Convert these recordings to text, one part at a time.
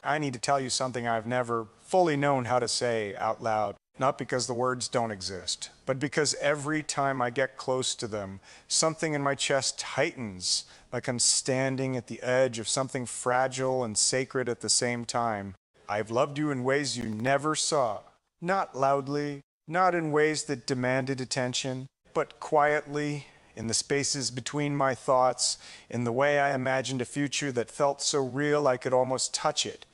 I need to tell you something I've never fully known how to say out loud. Not because the words don't exist, but because every time I get close to them, something in my chest tightens, like I'm standing at the edge of something fragile and sacred at the same time. I've loved you in ways you never saw. Not loudly, not in ways that demanded attention, but quietly, in the spaces between my thoughts, in the way I imagined a future that felt so real I could almost touch it.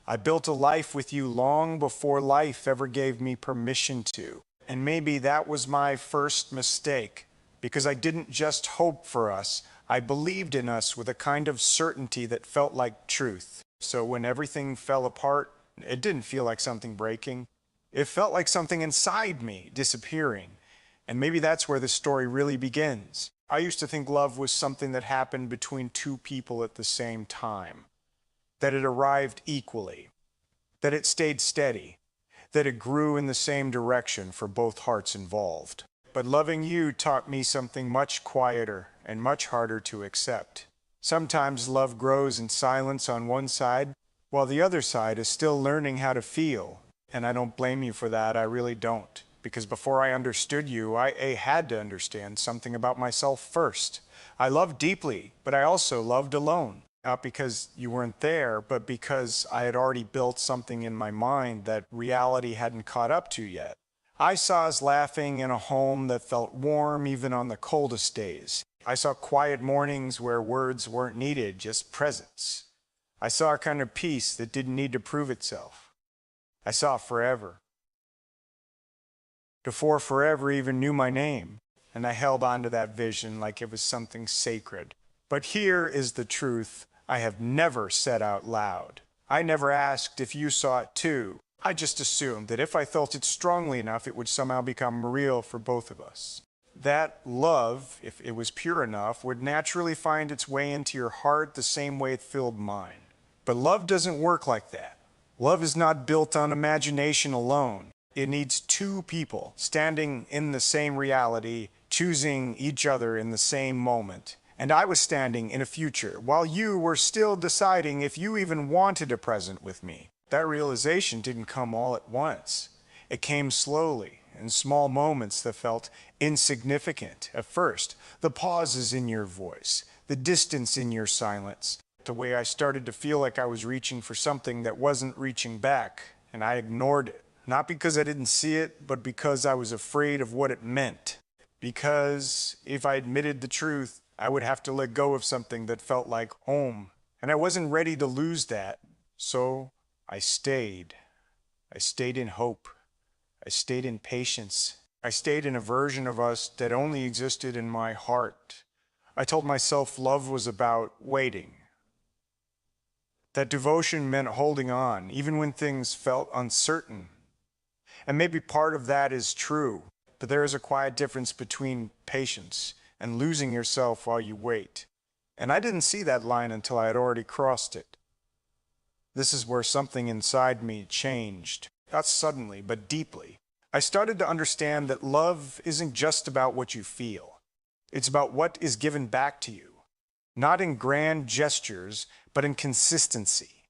I built a life with you long before life ever gave me permission to. And maybe that was my first mistake, because I didn't just hope for us, I believed in us with a kind of certainty that felt like truth. So when everything fell apart, it didn't feel like something breaking. It felt like something inside me disappearing. And maybe that's where the story really begins. I used to think love was something that happened between two people at the same time, that it arrived equally, that it stayed steady, that it grew in the same direction for both hearts involved. But loving you taught me something much quieter and much harder to accept. Sometimes love grows in silence on one side, while the other side is still learning how to feel. And I don't blame you for that, I really don't. Because before I understood you, I had to understand something about myself first. I loved deeply, but I also loved alone. Not because you weren't there, but because I had already built something in my mind that reality hadn't caught up to yet. I saw us laughing in a home that felt warm even on the coldest days. I saw quiet mornings where words weren't needed, just presence. I saw a kind of peace that didn't need to prove itself. I saw forever. Before forever even knew my name, and I held on to that vision like it was something sacred. But here is the truth I have never said out loud. I never asked if you saw it too. I just assumed that if I felt it strongly enough, it would somehow become real for both of us. That love, if it was pure enough, would naturally find its way into your heart the same way it filled mine. But love doesn't work like that. Love is not built on imagination alone. It needs two people standing in the same reality, choosing each other in the same moment. And I was standing in a future, while you were still deciding if you even wanted a present with me. That realization didn't come all at once. It came slowly, in small moments that felt insignificant at first. The pauses in your voice, the distance in your silence, the way I started to feel like I was reaching for something that wasn't reaching back, and I ignored it. Not because I didn't see it, but because I was afraid of what it meant. Because if I admitted the truth, I would have to let go of something that felt like home. And I wasn't ready to lose that. So I stayed. I stayed in hope. I stayed in patience. I stayed in a version of us that only existed in my heart. I told myself love was about waiting. That devotion meant holding on, even when things felt uncertain. And maybe part of that is true, but there is a quiet difference between patience and losing yourself while you wait. And I didn't see that line until I had already crossed it. This is where something inside me changed, not suddenly, but deeply. I started to understand that love isn't just about what you feel. It's about what is given back to you, not in grand gestures, but in consistency,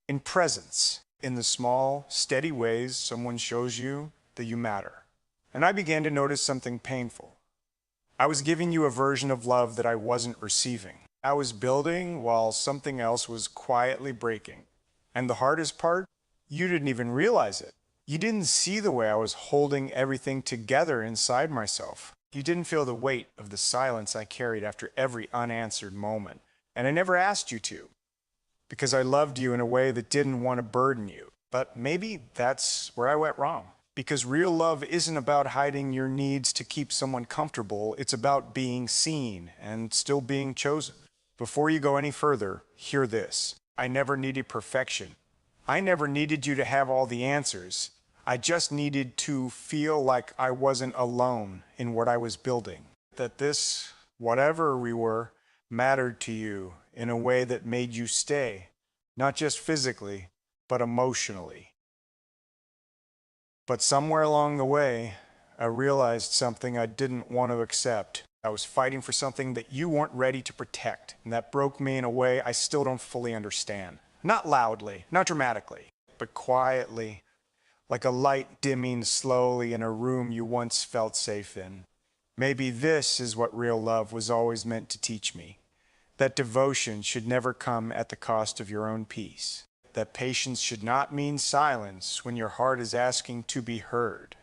in presence. In the small, steady ways someone shows you that you matter. And I began to notice something painful. I was giving you a version of love that I wasn't receiving. I was building while something else was quietly breaking. And the hardest part? You didn't even realize it. You didn't see the way I was holding everything together inside myself. You didn't feel the weight of the silence I carried after every unanswered moment. And I never asked you to, because I loved you in a way that didn't want to burden you. But maybe that's where I went wrong. Because real love isn't about hiding your needs to keep someone comfortable. It's about being seen and still being chosen. Before you go any further, hear this. I never needed perfection. I never needed you to have all the answers. I just needed to feel like I wasn't alone in what I was building. That this, whatever we were, mattered to you in a way that made you stay, not just physically, but emotionally. But somewhere along the way, I realized something I didn't want to accept. I was fighting for something that you weren't ready to protect, and that broke me in a way I still don't fully understand. Not loudly, not dramatically, but quietly, like a light dimming slowly in a room you once felt safe in. Maybe this is what real love was always meant to teach me. That devotion should never come at the cost of your own peace. That patience should not mean silence when your heart is asking to be heard.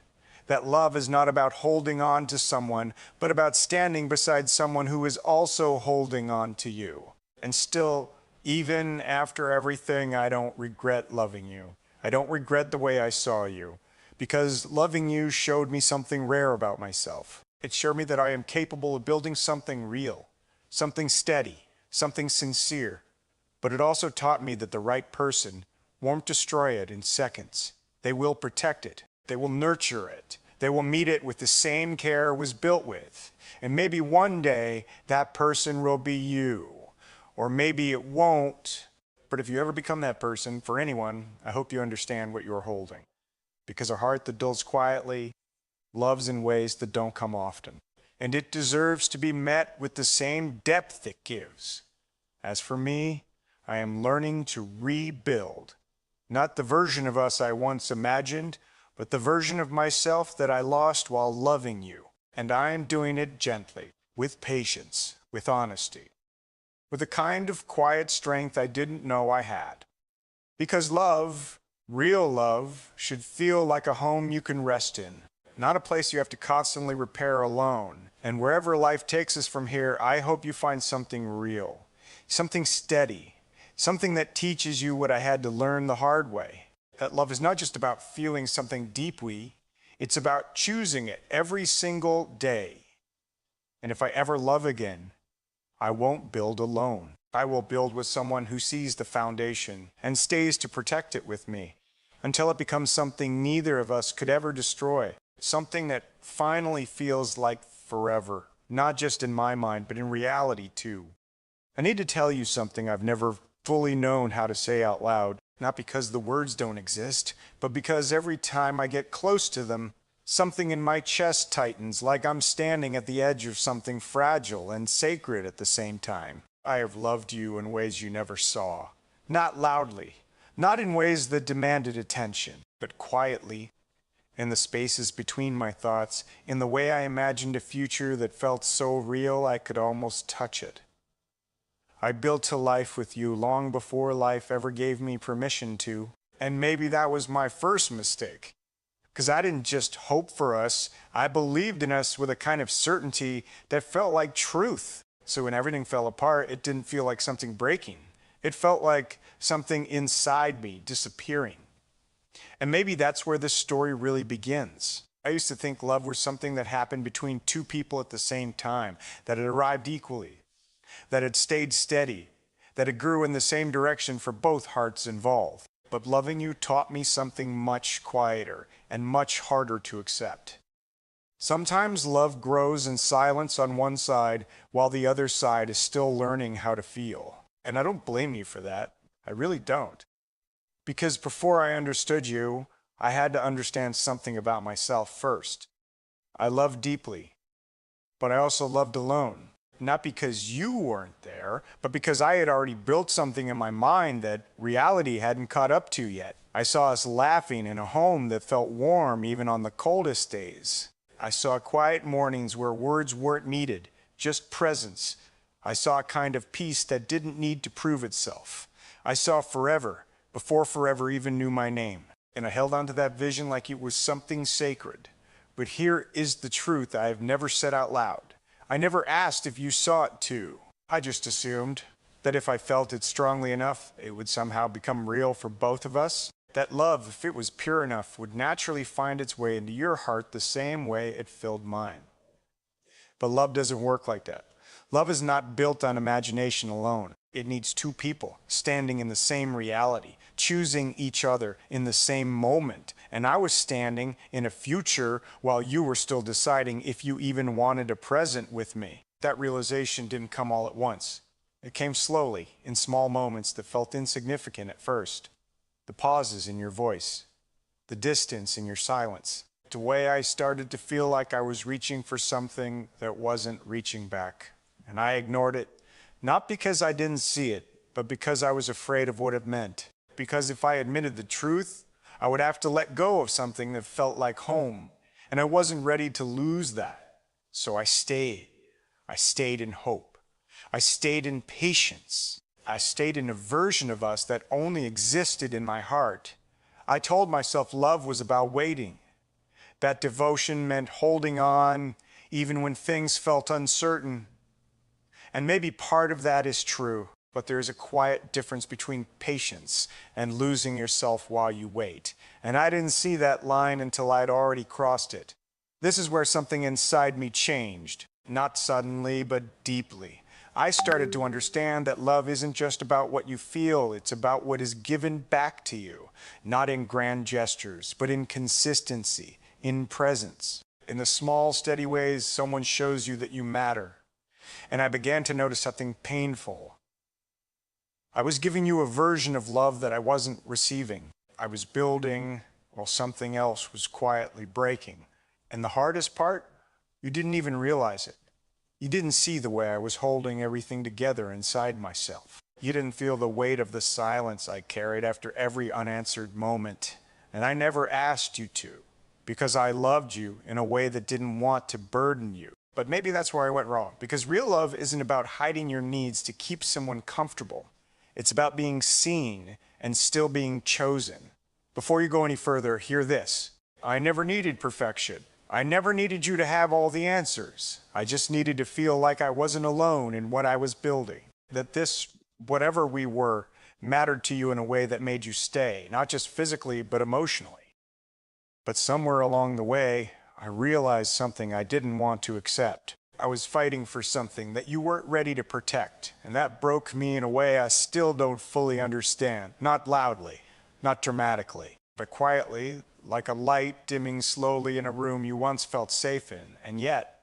That love is not about holding on to someone, but about standing beside someone who is also holding on to you. And still, even after everything, I don't regret loving you. I don't regret the way I saw you, because loving you showed me something rare about myself. It showed me that I am capable of building something real, something steady, something sincere. But it also taught me that the right person won't destroy it in seconds. They will protect it. They will nurture it. They will meet it with the same care it was built with. And maybe one day that person will be you. Or maybe it won't. But if you ever become that person, for anyone, I hope you understand what you're holding. Because a heart that dulls quietly loves in ways that don't come often. And it deserves to be met with the same depth it gives. As for me, I am learning to rebuild. Not the version of us I once imagined, but the version of myself that I lost while loving you. And I am doing it gently, with patience, with honesty, with a kind of quiet strength I didn't know I had. Because love, real love, should feel like a home you can rest in, not a place you have to constantly repair alone. And wherever life takes us from here, I hope you find something real, something steady, something that teaches you what I had to learn the hard way. That love is not just about feeling something deeply, it's about choosing it every single day. And if I ever love again, I won't build alone. I will build with someone who sees the foundation and stays to protect it with me until it becomes something neither of us could ever destroy. Something that finally feels like forever, not just in my mind, but in reality too. I need to tell you something I've never fully known how to say out loud, not because the words don't exist, but because every time I get close to them, something in my chest tightens, like I'm standing at the edge of something fragile and sacred at the same time. I have loved you in ways you never saw. Not loudly, not in ways that demanded attention, but quietly, in the spaces between my thoughts, in the way I imagined a future that felt so real I could almost touch it. I built a life with you long before life ever gave me permission to, and maybe that was my first mistake. Because I didn't just hope for us, I believed in us with a kind of certainty that felt like truth. So when everything fell apart, it didn't feel like something breaking. It felt like something inside me disappearing. And maybe that's where this story really begins. I used to think love was something that happened between two people at the same time, that it arrived equally, that it stayed steady, that it grew in the same direction for both hearts involved. But loving you taught me something much quieter and much harder to accept. Sometimes love grows in silence on one side while the other side is still learning how to feel. And I don't blame you for that. I really don't. Because before I understood you, I had to understand something about myself first. I loved deeply, but I also loved alone. Not because you weren't there, but because I had already built something in my mind that reality hadn't caught up to yet. I saw us laughing in a home that felt warm even on the coldest days. I saw quiet mornings where words weren't needed, just presence. I saw a kind of peace that didn't need to prove itself. I saw forever, before forever even knew my name. And I held on to that vision like it was something sacred. But here is the truth I have never said out loud. I never asked if you saw it too. I just assumed that if I felt it strongly enough, it would somehow become real for both of us. That love, if it was pure enough, would naturally find its way into your heart the same way it filled mine. But love doesn't work like that. Love is not built on imagination alone. It needs two people standing in the same reality, choosing each other in the same moment. And I was standing in a future while you were still deciding if you even wanted a present with me. That realization didn't come all at once. It came slowly, in small moments that felt insignificant at first. The pauses in your voice, the distance in your silence, the way I started to feel like I was reaching for something that wasn't reaching back. And I ignored it, not because I didn't see it, but because I was afraid of what it meant. Because if I admitted the truth, I would have to let go of something that felt like home, and I wasn't ready to lose that. So I stayed. I stayed in hope. I stayed in patience. I stayed in a version of us that only existed in my heart. I told myself love was about waiting, that devotion meant holding on even when things felt uncertain. And maybe part of that is true, but there is a quiet difference between patience and losing yourself while you wait. And I didn't see that line until I'd already crossed it. This is where something inside me changed, not suddenly, but deeply. I started to understand that love isn't just about what you feel, it's about what is given back to you, not in grand gestures, but in consistency, in presence. In the small, steady ways someone shows you that you matter. And I began to notice something painful. I was giving you a version of love that I wasn't receiving. I was building while something else was quietly breaking. And the hardest part, you didn't even realize it. You didn't see the way I was holding everything together inside myself. You didn't feel the weight of the silence I carried after every unanswered moment. And I never asked you to, because I loved you in a way that didn't want to burden you. But maybe that's where I went wrong, because real love isn't about hiding your needs to keep someone comfortable. It's about being seen and still being chosen. Before you go any further, hear this. I never needed perfection. I never needed you to have all the answers. I just needed to feel like I wasn't alone in what I was building. That this, whatever we were, mattered to you in a way that made you stay, not just physically, but emotionally. But somewhere along the way, I realized something I didn't want to accept. I was fighting for something that you weren't ready to protect, and that broke me in a way I still don't fully understand. Not loudly, not dramatically, but quietly, like a light dimming slowly in a room you once felt safe in. And yet,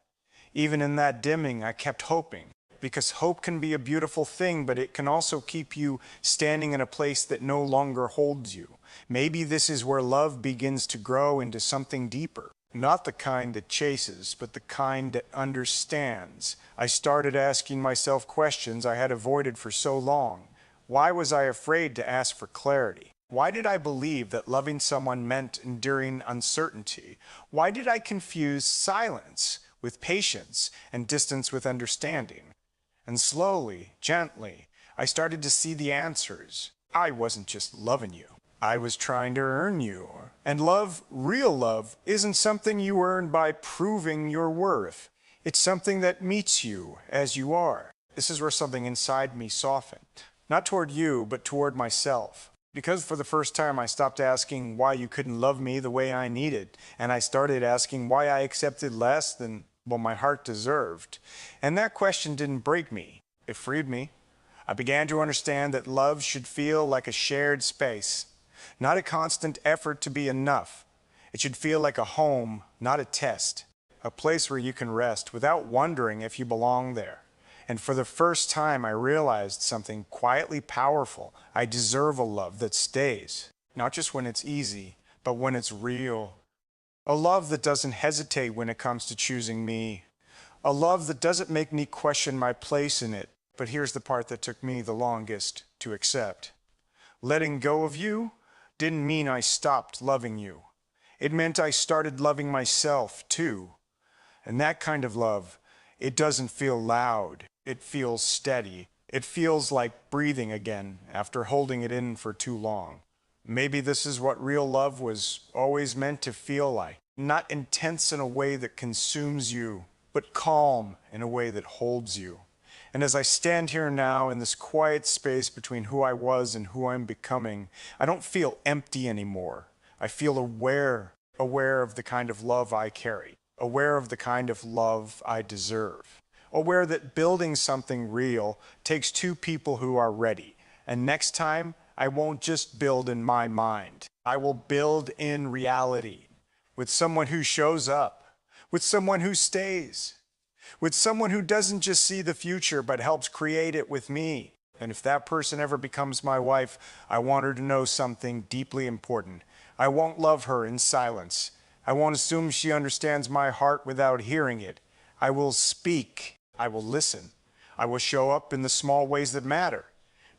even in that dimming, I kept hoping. Because hope can be a beautiful thing, but it can also keep you standing in a place that no longer holds you. Maybe this is where love begins to grow into something deeper. Not the kind that chases, but the kind that understands. I started asking myself questions I had avoided for so long. Why was I afraid to ask for clarity? Why did I believe that loving someone meant enduring uncertainty? Why did I confuse silence with patience and distance with understanding? And slowly, gently, I started to see the answers. I wasn't just loving you. I was trying to earn you. And love, real love, isn't something you earn by proving your worth. It's something that meets you as you are. This is where something inside me softened. Not toward you, but toward myself. Because for the first time I stopped asking why you couldn't love me the way I needed, and I started asking why I accepted less than, well, my heart deserved. And that question didn't break me. It freed me. I began to understand that love should feel like a shared space, not a constant effort to be enough. It should feel like a home, not a test, a place where you can rest without wondering if you belong there. And for the first time, I realized something quietly powerful. I deserve a love that stays, not just when it's easy, but when it's real. A love that doesn't hesitate when it comes to choosing me. A love that doesn't make me question my place in it. But here's the part that took me the longest to accept. Letting go of you didn't mean I stopped loving you. It meant I started loving myself too. And that kind of love, it doesn't feel loud. It feels steady. It feels like breathing again after holding it in for too long. Maybe this is what real love was always meant to feel like. Not intense in a way that consumes you, but calm in a way that holds you. And as I stand here now in this quiet space between who I was and who I'm becoming, I don't feel empty anymore. I feel aware of the kind of love I carry, aware of the kind of love I deserve, aware that building something real takes two people who are ready. And next time, I won't just build in my mind. I will build in reality, with someone who shows up, with someone who stays, with someone who doesn't just see the future but helps create it with me. And if that person ever becomes my wife, I want her to know something deeply important. I won't love her in silence. I won't assume she understands my heart without hearing it. I will speak. I will listen. I will show up in the small ways that matter.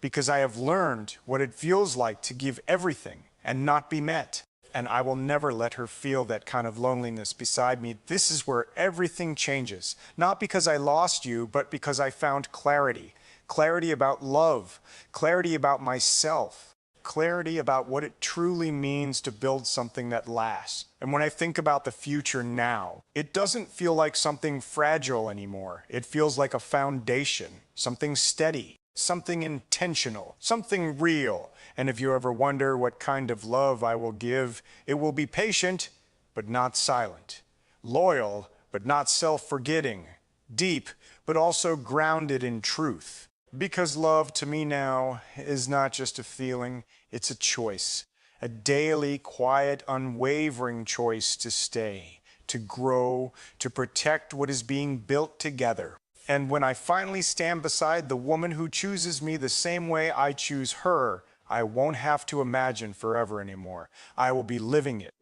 because I have learned what it feels like to give everything and not be met. And I will never let her feel that kind of loneliness beside me. This is where everything changes. Not because I lost you, but because I found clarity. Clarity about love. Clarity about myself. Clarity about what it truly means to build something that lasts. And when I think about the future now, it doesn't feel like something fragile anymore. It feels like a foundation, something steady, something intentional, something real. And if you ever wonder what kind of love I will give, it will be patient, but not silent. Loyal, but not self-forgetting. Deep, but also grounded in truth. Because love to me now is not just a feeling, it's a choice. A daily, quiet, unwavering choice to stay, to grow, to protect what is being built together. And when I finally stand beside the woman who chooses me the same way I choose her, I won't have to imagine forever anymore. I will be living it,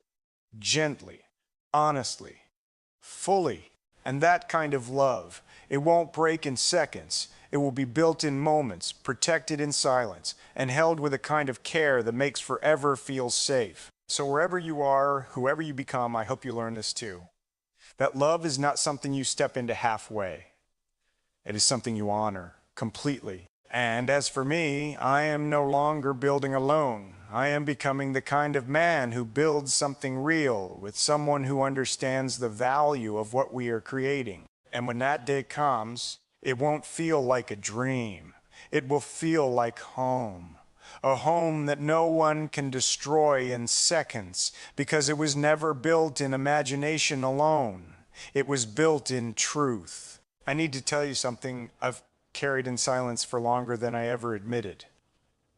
gently, honestly, fully. And that kind of love, it won't break in seconds. It will be built in moments, protected in silence, and held with a kind of care that makes forever feel safe. So wherever you are, whoever you become, I hope you learn this too. That love is not something you step into halfway. It is something you honor completely. And as for me, I am no longer building alone. I am becoming the kind of man who builds something real with someone who understands the value of what we are creating. And when that day comes, it won't feel like a dream. It will feel like home. A home that no one can destroy in seconds because it was never built in imagination alone. It was built in truth. I need to tell you something I've carried in silence for longer than I ever admitted.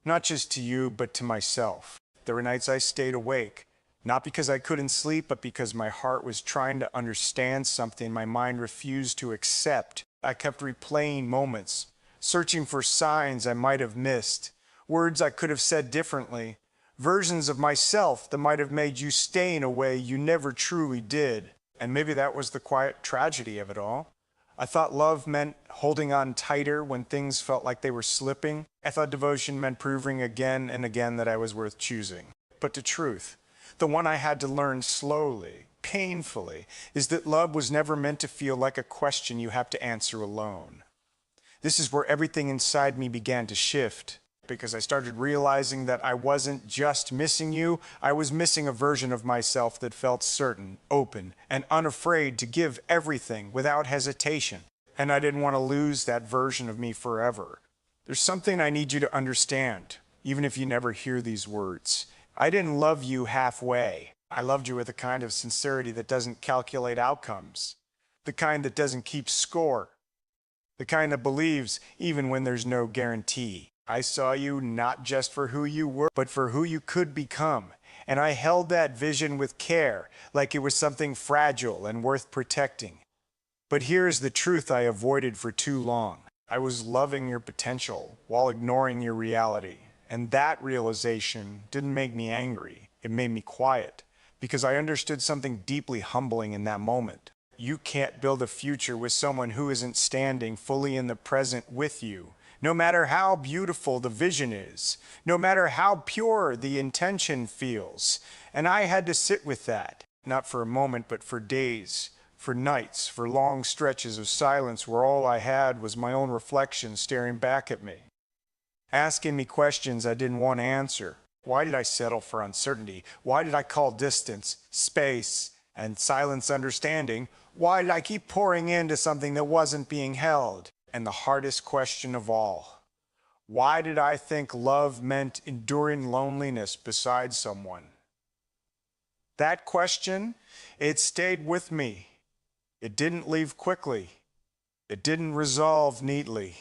Not just to you, but to myself. There were nights I stayed awake, not because I couldn't sleep, but because my heart was trying to understand something my mind refused to accept. I kept replaying moments, searching for signs I might have missed, words I could have said differently, versions of myself that might have made you stay in a way you never truly did. And maybe that was the quiet tragedy of it all. I thought love meant holding on tighter when things felt like they were slipping. I thought devotion meant proving again and again that I was worth choosing. But the truth, the one I had to learn slowly, painfully, is that love was never meant to feel like a question you have to answer alone. This is where everything inside me began to shift, because I started realizing that I wasn't just missing you, I was missing a version of myself that felt certain, open, and unafraid to give everything without hesitation. And I didn't want to lose that version of me forever. There's something I need you to understand, even if you never hear these words. I didn't love you halfway. I loved you with a kind of sincerity that doesn't calculate outcomes, the kind that doesn't keep score, the kind that believes even when there's no guarantee. I saw you not just for who you were, but for who you could become. And I held that vision with care, like it was something fragile and worth protecting. But here's the truth I avoided for too long. I was loving your potential while ignoring your reality. And that realization didn't make me angry. It made me quiet, because I understood something deeply humbling in that moment. You can't build a future with someone who isn't standing fully in the present with you. No matter how beautiful the vision is, no matter how pure the intention feels. And I had to sit with that, not for a moment, but for days, for nights, for long stretches of silence where all I had was my own reflection staring back at me, asking me questions I didn't want to answer. Why did I settle for uncertainty? Why did I call distance, space, and silence understanding? Why did I keep pouring into something that wasn't being held? And the hardest question of all, why did I think love meant enduring loneliness beside someone? That question, it stayed with me. It didn't leave quickly. It didn't resolve neatly,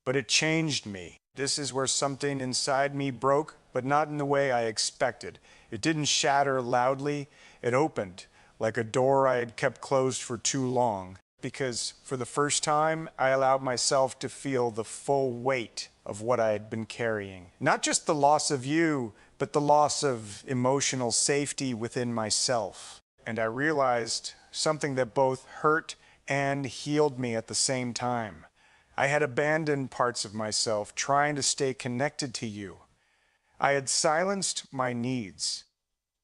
but it changed me. This is where something inside me broke, but not in the way I expected. It didn't shatter loudly. It opened, like a door I had kept closed for too long. Because for the first time, I allowed myself to feel the full weight of what I had been carrying. Not just the loss of you, but the loss of emotional safety within myself. And I realized something that both hurt and healed me at the same time. I had abandoned parts of myself trying to stay connected to you. I had silenced my needs,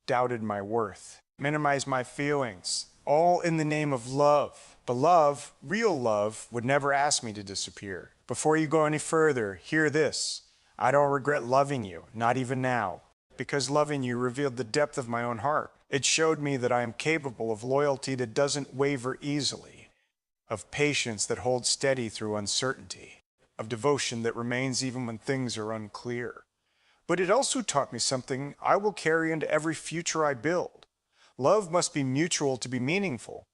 doubted my worth, minimized my feelings, all in the name of love. But love, real love, would never ask me to disappear. Before you go any further, hear this. I don't regret loving you, not even now, because loving you revealed the depth of my own heart. It showed me that I am capable of loyalty that doesn't waver easily, of patience that holds steady through uncertainty, of devotion that remains even when things are unclear. But it also taught me something I will carry into every future I build. Love must be mutual to be meaningful.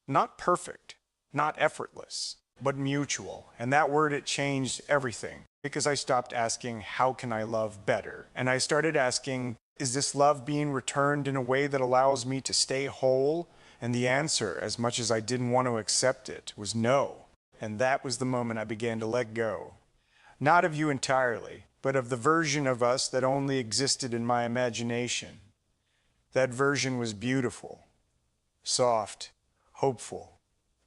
Not perfect, not effortless, but mutual. And that word, it changed everything. Because I stopped asking, how can I love better? And I started asking, is this love being returned in a way that allows me to stay whole? And the answer, as much as I didn't want to accept it, was no. And that was the moment I began to let go. Not of you entirely, but of the version of us that only existed in my imagination. That version was beautiful, soft, hopeful.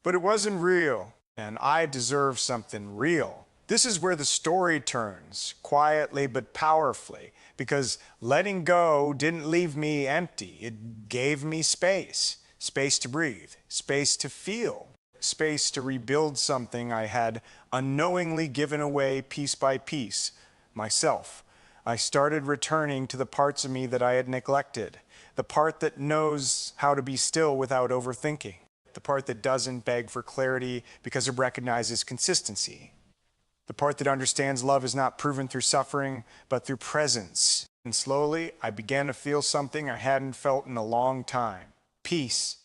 But it wasn't real, and I deserve something real. This is where the story turns, quietly but powerfully, because letting go didn't leave me empty. It gave me space. Space to breathe, space to feel, space to rebuild something I had unknowingly given away piece by piece, myself. I started returning to the parts of me that I had neglected, the part that knows how to be still without overthinking, the part that doesn't beg for clarity because it recognizes consistency, the part that understands love is not proven through suffering, but through presence. And slowly, I began to feel something I hadn't felt in a long time. Peace,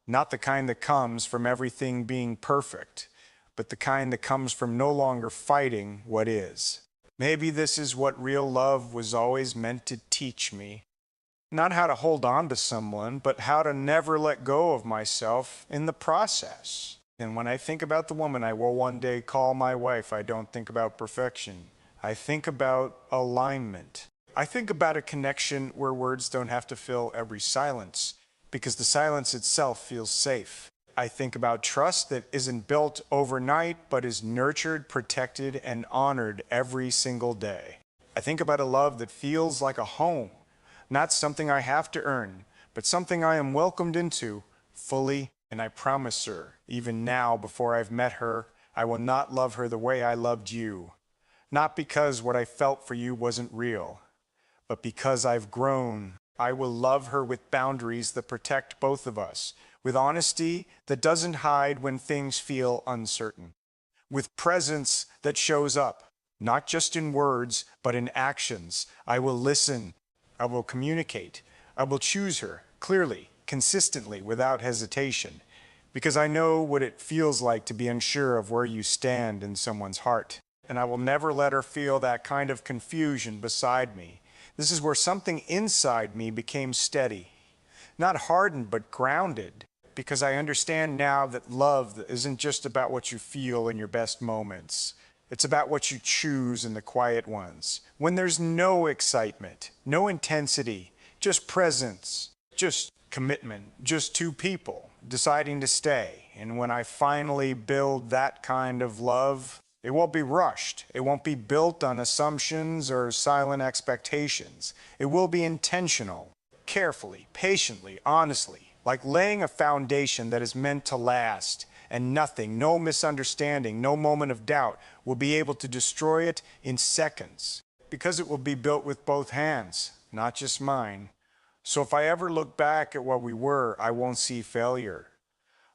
not the kind that comes from everything being perfect, but the kind that comes from no longer fighting what is. Maybe this is what real love was always meant to teach me. Not how to hold on to someone, but how to never let go of myself in the process. And when I think about the woman I will one day call my wife, I don't think about perfection. I think about alignment. I think about a connection where words don't have to fill every silence, because the silence itself feels safe. I think about trust that isn't built overnight, but is nurtured, protected, and honored every single day. I think about a love that feels like a home, not something I have to earn, but something I am welcomed into fully. And I promise her, even now, before I've met her, I will not love her the way I loved you. Not because what I felt for you wasn't real, but because I've grown. I will love her with boundaries that protect both of us, with honesty that doesn't hide when things feel uncertain, with presence that shows up, not just in words, but in actions. I will listen. I will communicate. I will choose her clearly, consistently, without hesitation, because I know what it feels like to be unsure of where you stand in someone's heart. And I will never let her feel that kind of confusion beside me. This is where something inside me became steady, not hardened, but grounded, because I understand now that love isn't just about what you feel in your best moments. It's about what you choose in the quiet ones, when there's no excitement, no intensity, just presence, just commitment, just two people deciding to stay. And when I finally build that kind of love, it won't be rushed. It won't be built on assumptions or silent expectations. It will be intentional, carefully, patiently, honestly, like laying a foundation that is meant to last. And nothing, no misunderstanding, no moment of doubt will be able to destroy it in seconds, because it will be built with both hands, not just mine. So if I ever look back at what we were, I won't see failure.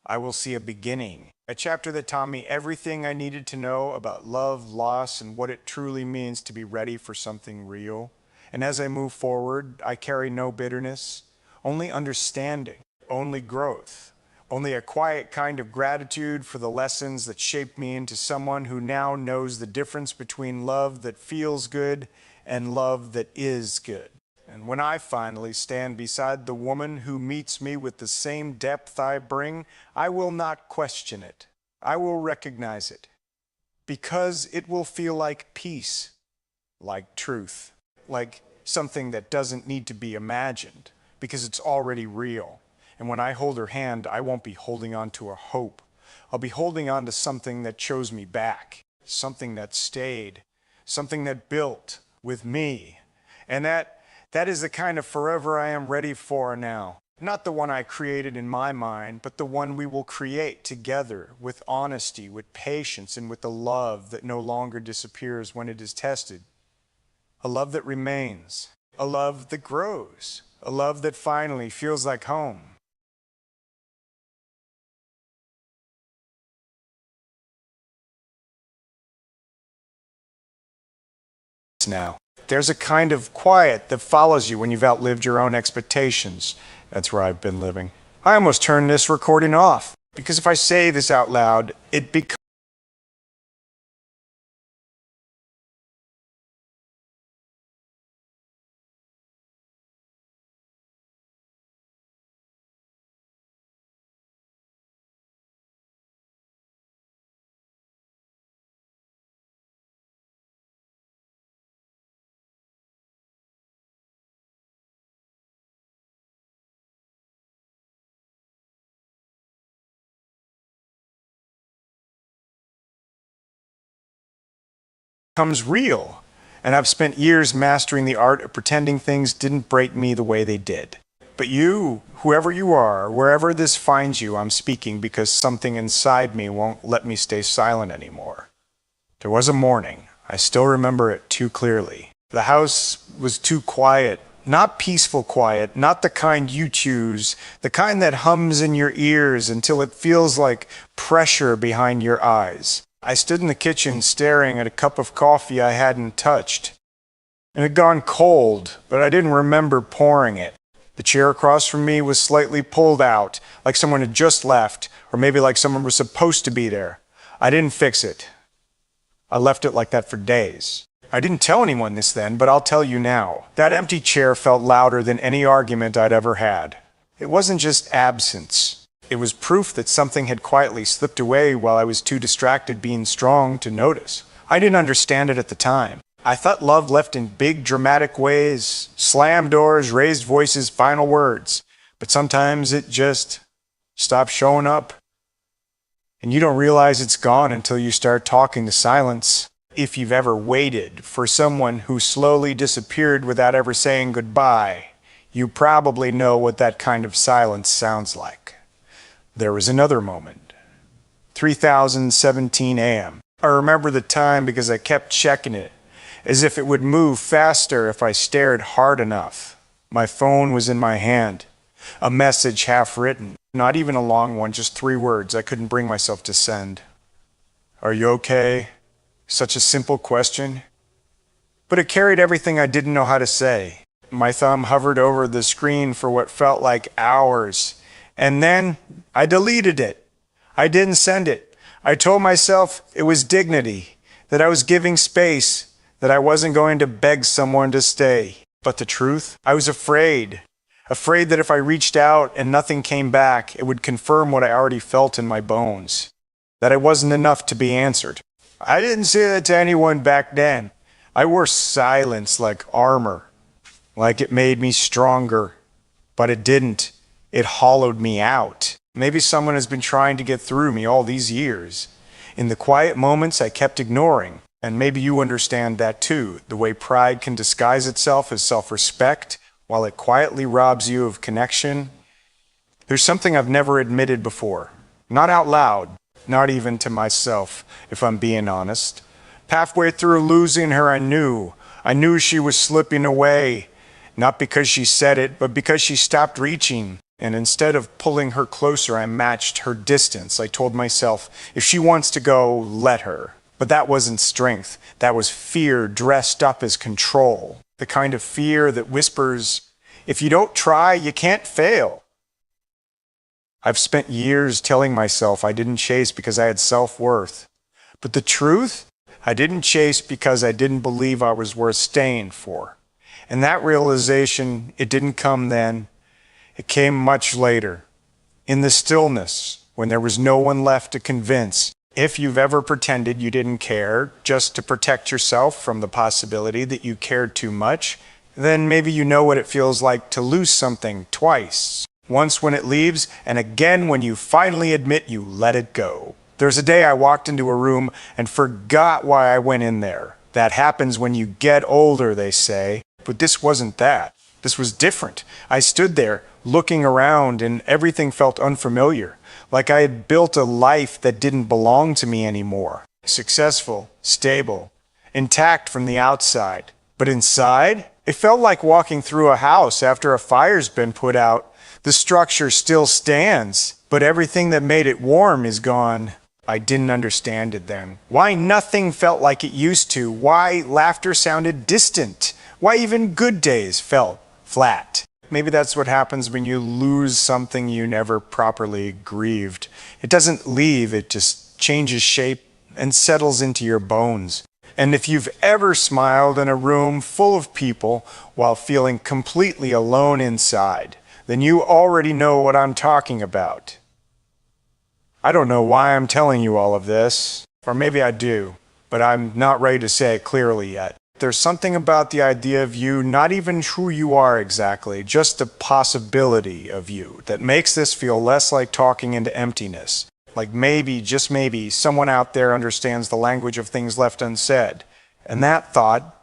I will see a beginning, a chapter that taught me everything I needed to know about love, loss, and what it truly means to be ready for something real. And as I move forward, I carry no bitterness, only understanding, only growth. Only a quiet kind of gratitude for the lessons that shaped me into someone who now knows the difference between love that feels good and love that is good. And when I finally stand beside the woman who meets me with the same depth I bring, I will not question it. I will recognize it, because it will feel like peace, like truth, like something that doesn't need to be imagined, because it's already real. And when I hold her hand, I won't be holding on to a hope. I'll be holding on to something that chose me back. something that stayed, something that built with me. And that is the kind of forever I am ready for now. Not the one I created in my mind, but the one we will create together with honesty, with patience, and with the love that no longer disappears when it is tested. A love that remains, a love that grows, a love that finally feels like home. Now, there's a kind of quiet that follows you when you've outlived your own expectations. That's where I've been living. I almost turned this recording off, because if I say this out loud, it becomes real. And I've spent years mastering the art of pretending things didn't break me the way they did. But you, whoever you are, wherever this finds you, I'm speaking because something inside me won't let me stay silent anymore. There was a morning. I still remember it too clearly. The house was too quiet. Not peaceful quiet, not the kind you choose, the kind that hums in your ears until it feels like pressure behind your eyes. I stood in the kitchen staring at a cup of coffee I hadn't touched. It had gone cold, but I didn't remember pouring it. The chair across from me was slightly pulled out, like someone had just left, or maybe like someone was supposed to be there. I didn't fix it. I left it like that for days. I didn't tell anyone this then, but I'll tell you now. That empty chair felt louder than any argument I'd ever had. It wasn't just absence. It was proof that something had quietly slipped away while I was too distracted being strong to notice. I didn't understand it at the time. I thought love left in big, dramatic ways, slammed doors, raised voices, final words. But sometimes it just stopped showing up. And you don't realize it's gone until you start talking to silence. If you've ever waited for someone who slowly disappeared without ever saying goodbye, you probably know what that kind of silence sounds like. There was another moment. 3017 a.m. I remember the time because I kept checking it, as if it would move faster if I stared hard enough. My phone was in my hand. A message half written. Not even a long one, just 3 words I couldn't bring myself to send. Are you okay? Such a simple question. But it carried everything I didn't know how to say. My thumb hovered over the screen for what felt like hours. And then I deleted it. I didn't send it. I told myself it was dignity, that I was giving space, that I wasn't going to beg someone to stay. But the truth? I was afraid. Afraid that if I reached out and nothing came back, it would confirm what I already felt in my bones. That I wasn't enough to be answered. I didn't say that to anyone back then. I wore silence like armor, like it made me stronger. But it didn't. It hollowed me out. Maybe someone has been trying to get through me all these years. In the quiet moments I kept ignoring, and maybe you understand that too, the way pride can disguise itself as self-respect while it quietly robs you of connection. There's something I've never admitted before. Not out loud, not even to myself, if I'm being honest. Halfway through losing her, I knew she was slipping away. Not because she said it, but because she stopped reaching. And instead of pulling her closer, I matched her distance. I told myself, if she wants to go, let her. But that wasn't strength. That was fear dressed up as control. The kind of fear that whispers, if you don't try, you can't fail. I've spent years telling myself I didn't chase because I had self-worth. But the truth? I didn't chase because I didn't believe I was worth staying for. And that realization, it didn't come then. It came much later, in the stillness, when there was no one left to convince. If you've ever pretended you didn't care just to protect yourself from the possibility that you cared too much, then maybe you know what it feels like to lose something twice. Once when it leaves, and again when you finally admit you let it go. There's a day I walked into a room and forgot why I went in there. That happens when you get older, they say. But this wasn't that. This was different. I stood there, looking around, and everything felt unfamiliar. Like I had built a life that didn't belong to me anymore. Successful, stable, intact from the outside. But inside, it felt like walking through a house after a fire's been put out. The structure still stands, but everything that made it warm is gone. I didn't understand it then. Why nothing felt like it used to. Why laughter sounded distant. Why even good days felt flat. Maybe that's what happens when you lose something you never properly grieved. It doesn't leave, it just changes shape and settles into your bones. And if you've ever smiled in a room full of people while feeling completely alone inside, then you already know what I'm talking about. I don't know why I'm telling you all of this, or maybe I do, but I'm not ready to say it clearly yet. There's something about the idea of you, not even who you are exactly, just the possibility of you, that makes this feel less like talking into emptiness. Like maybe, just maybe, someone out there understands the language of things left unsaid. And that thought,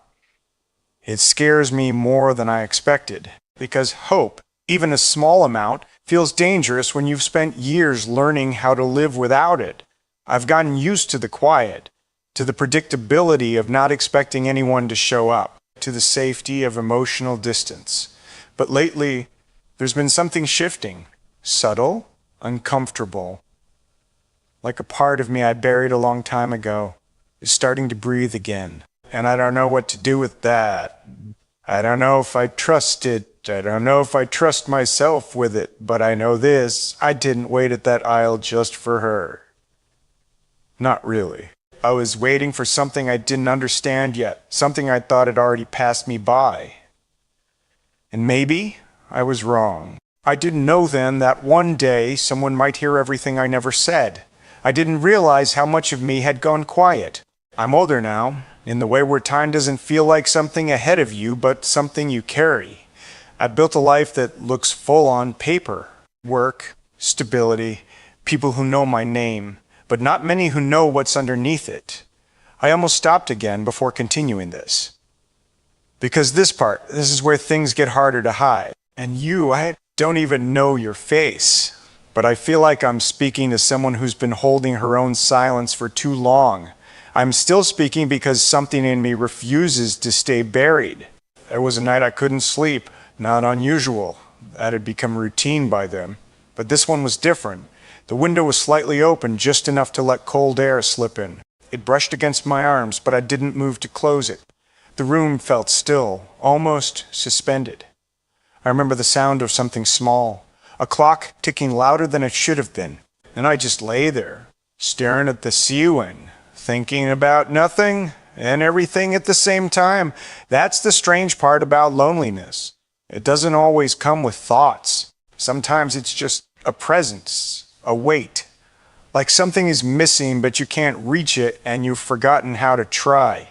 it scares me more than I expected. Because hope, even a small amount, feels dangerous when you've spent years learning how to live without it. I've gotten used to the quiet, to the predictability of not expecting anyone to show up, to the safety of emotional distance. But lately, there's been something shifting, subtle, uncomfortable. Like a part of me I buried a long time ago is starting to breathe again. And I don't know what to do with that. I don't know if I trust it. I don't know if I trust myself with it. But I know this, I didn't wait at that aisle just for her. Not really. I was waiting for something I didn't understand yet, something I thought had already passed me by. And maybe I was wrong. I didn't know then that one day someone might hear everything I never said. I didn't realize how much of me had gone quiet. I'm older now, in the way where time doesn't feel like something ahead of you, but something you carry. I built a life that looks full on paper. Work, stability, people who know my name, but not many who know what's underneath it. I almost stopped again before continuing this. Because this is where things get harder to hide. And I don't even know your face. But I feel like I'm speaking to someone who's been holding her own silence for too long. I'm still speaking because something in me refuses to stay buried. There was a night I couldn't sleep. Not unusual. That had become routine by then. But this one was different. The window was slightly open, just enough to let cold air slip in. It brushed against my arms, but I didn't move to close it. The room felt still, almost suspended. I remember the sound of something small. A clock ticking louder than it should have been. And I just lay there, staring at the ceiling, thinking about nothing and everything at the same time. That's the strange part about loneliness. It doesn't always come with thoughts. Sometimes it's just a presence, a weight. Like something is missing, but you can't reach it and you've forgotten how to try.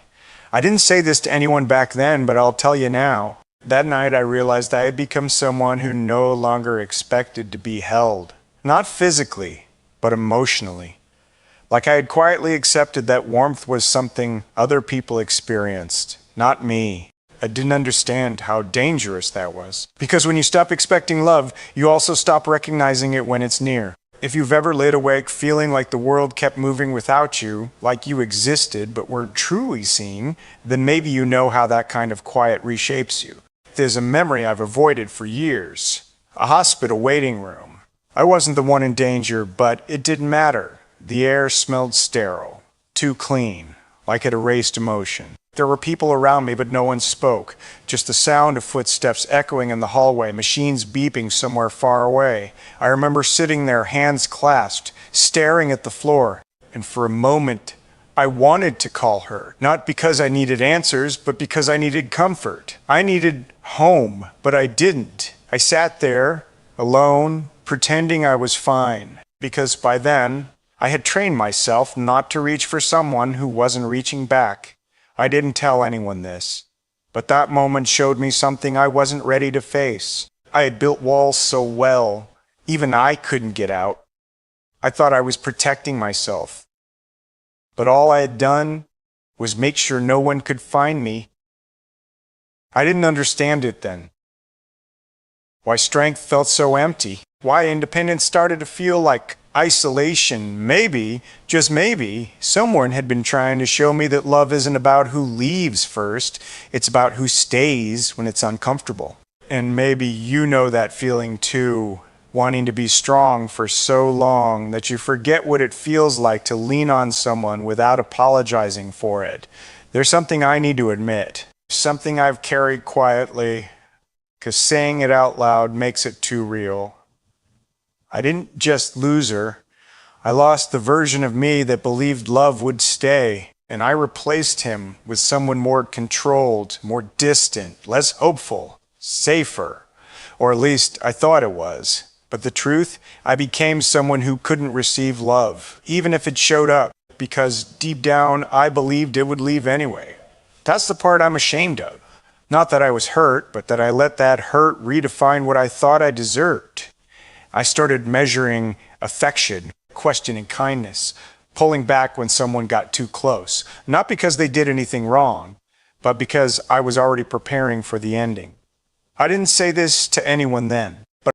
I didn't say this to anyone back then, but I'll tell you now. That night I realized I had become someone who no longer expected to be held. Not physically, but emotionally. Like I had quietly accepted that warmth was something other people experienced, not me. I didn't understand how dangerous that was. Because when you stop expecting love, you also stop recognizing it when it's near. If you've ever laid awake feeling like the world kept moving without you, like you existed but weren't truly seen, then maybe you know how that kind of quiet reshapes you. There's a memory I've avoided for years. A hospital waiting room. I wasn't the one in danger, but it didn't matter. The air smelled sterile, too clean, like it erased emotion. There were people around me, but no one spoke. Just the sound of footsteps echoing in the hallway, machines beeping somewhere far away. I remember sitting there, hands clasped, staring at the floor. And for a moment, I wanted to call her. Not because I needed answers, but because I needed comfort. I needed home, but I didn't. I sat there, alone, pretending I was fine. Because by then, I had trained myself not to reach for someone who wasn't reaching back. I didn't tell anyone this, but that moment showed me something I wasn't ready to face. I had built walls so well, even I couldn't get out. I thought I was protecting myself, but all I had done was make sure no one could find me. I didn't understand it then. Why strength felt so empty. Why independence started to feel like isolation. Maybe, just maybe, someone had been trying to show me that love isn't about who leaves first. It's about who stays when it's uncomfortable. And maybe you know that feeling too. Wanting to be strong for so long that you forget what it feels like to lean on someone without apologizing for it. There's something I need to admit. Something I've carried quietly, because saying it out loud makes it too real. I didn't just lose her. I lost the version of me that believed love would stay, and I replaced him with someone more controlled, more distant, less hopeful, safer. Or at least I thought it was. But the truth, I became someone who couldn't receive love, even if it showed up, because deep down I believed it would leave anyway. That's the part I'm ashamed of. Not that I was hurt, but that I let that hurt redefine what I thought I deserved. I started measuring affection, questioning kindness, pulling back when someone got too close. Not because they did anything wrong, but because I was already preparing for the ending. I didn't say this to anyone then, but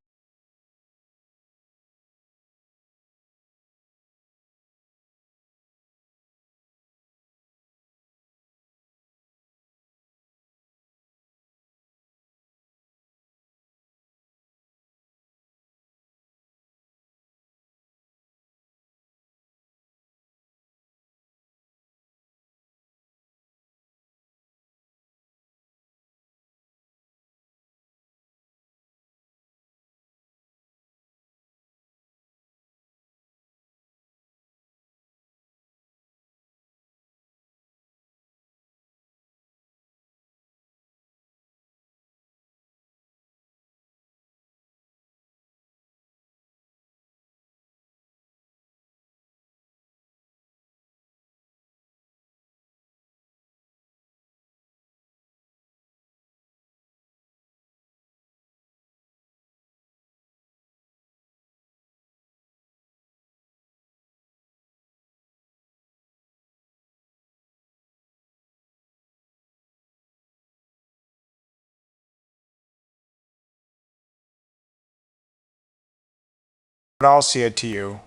I'll say it to you.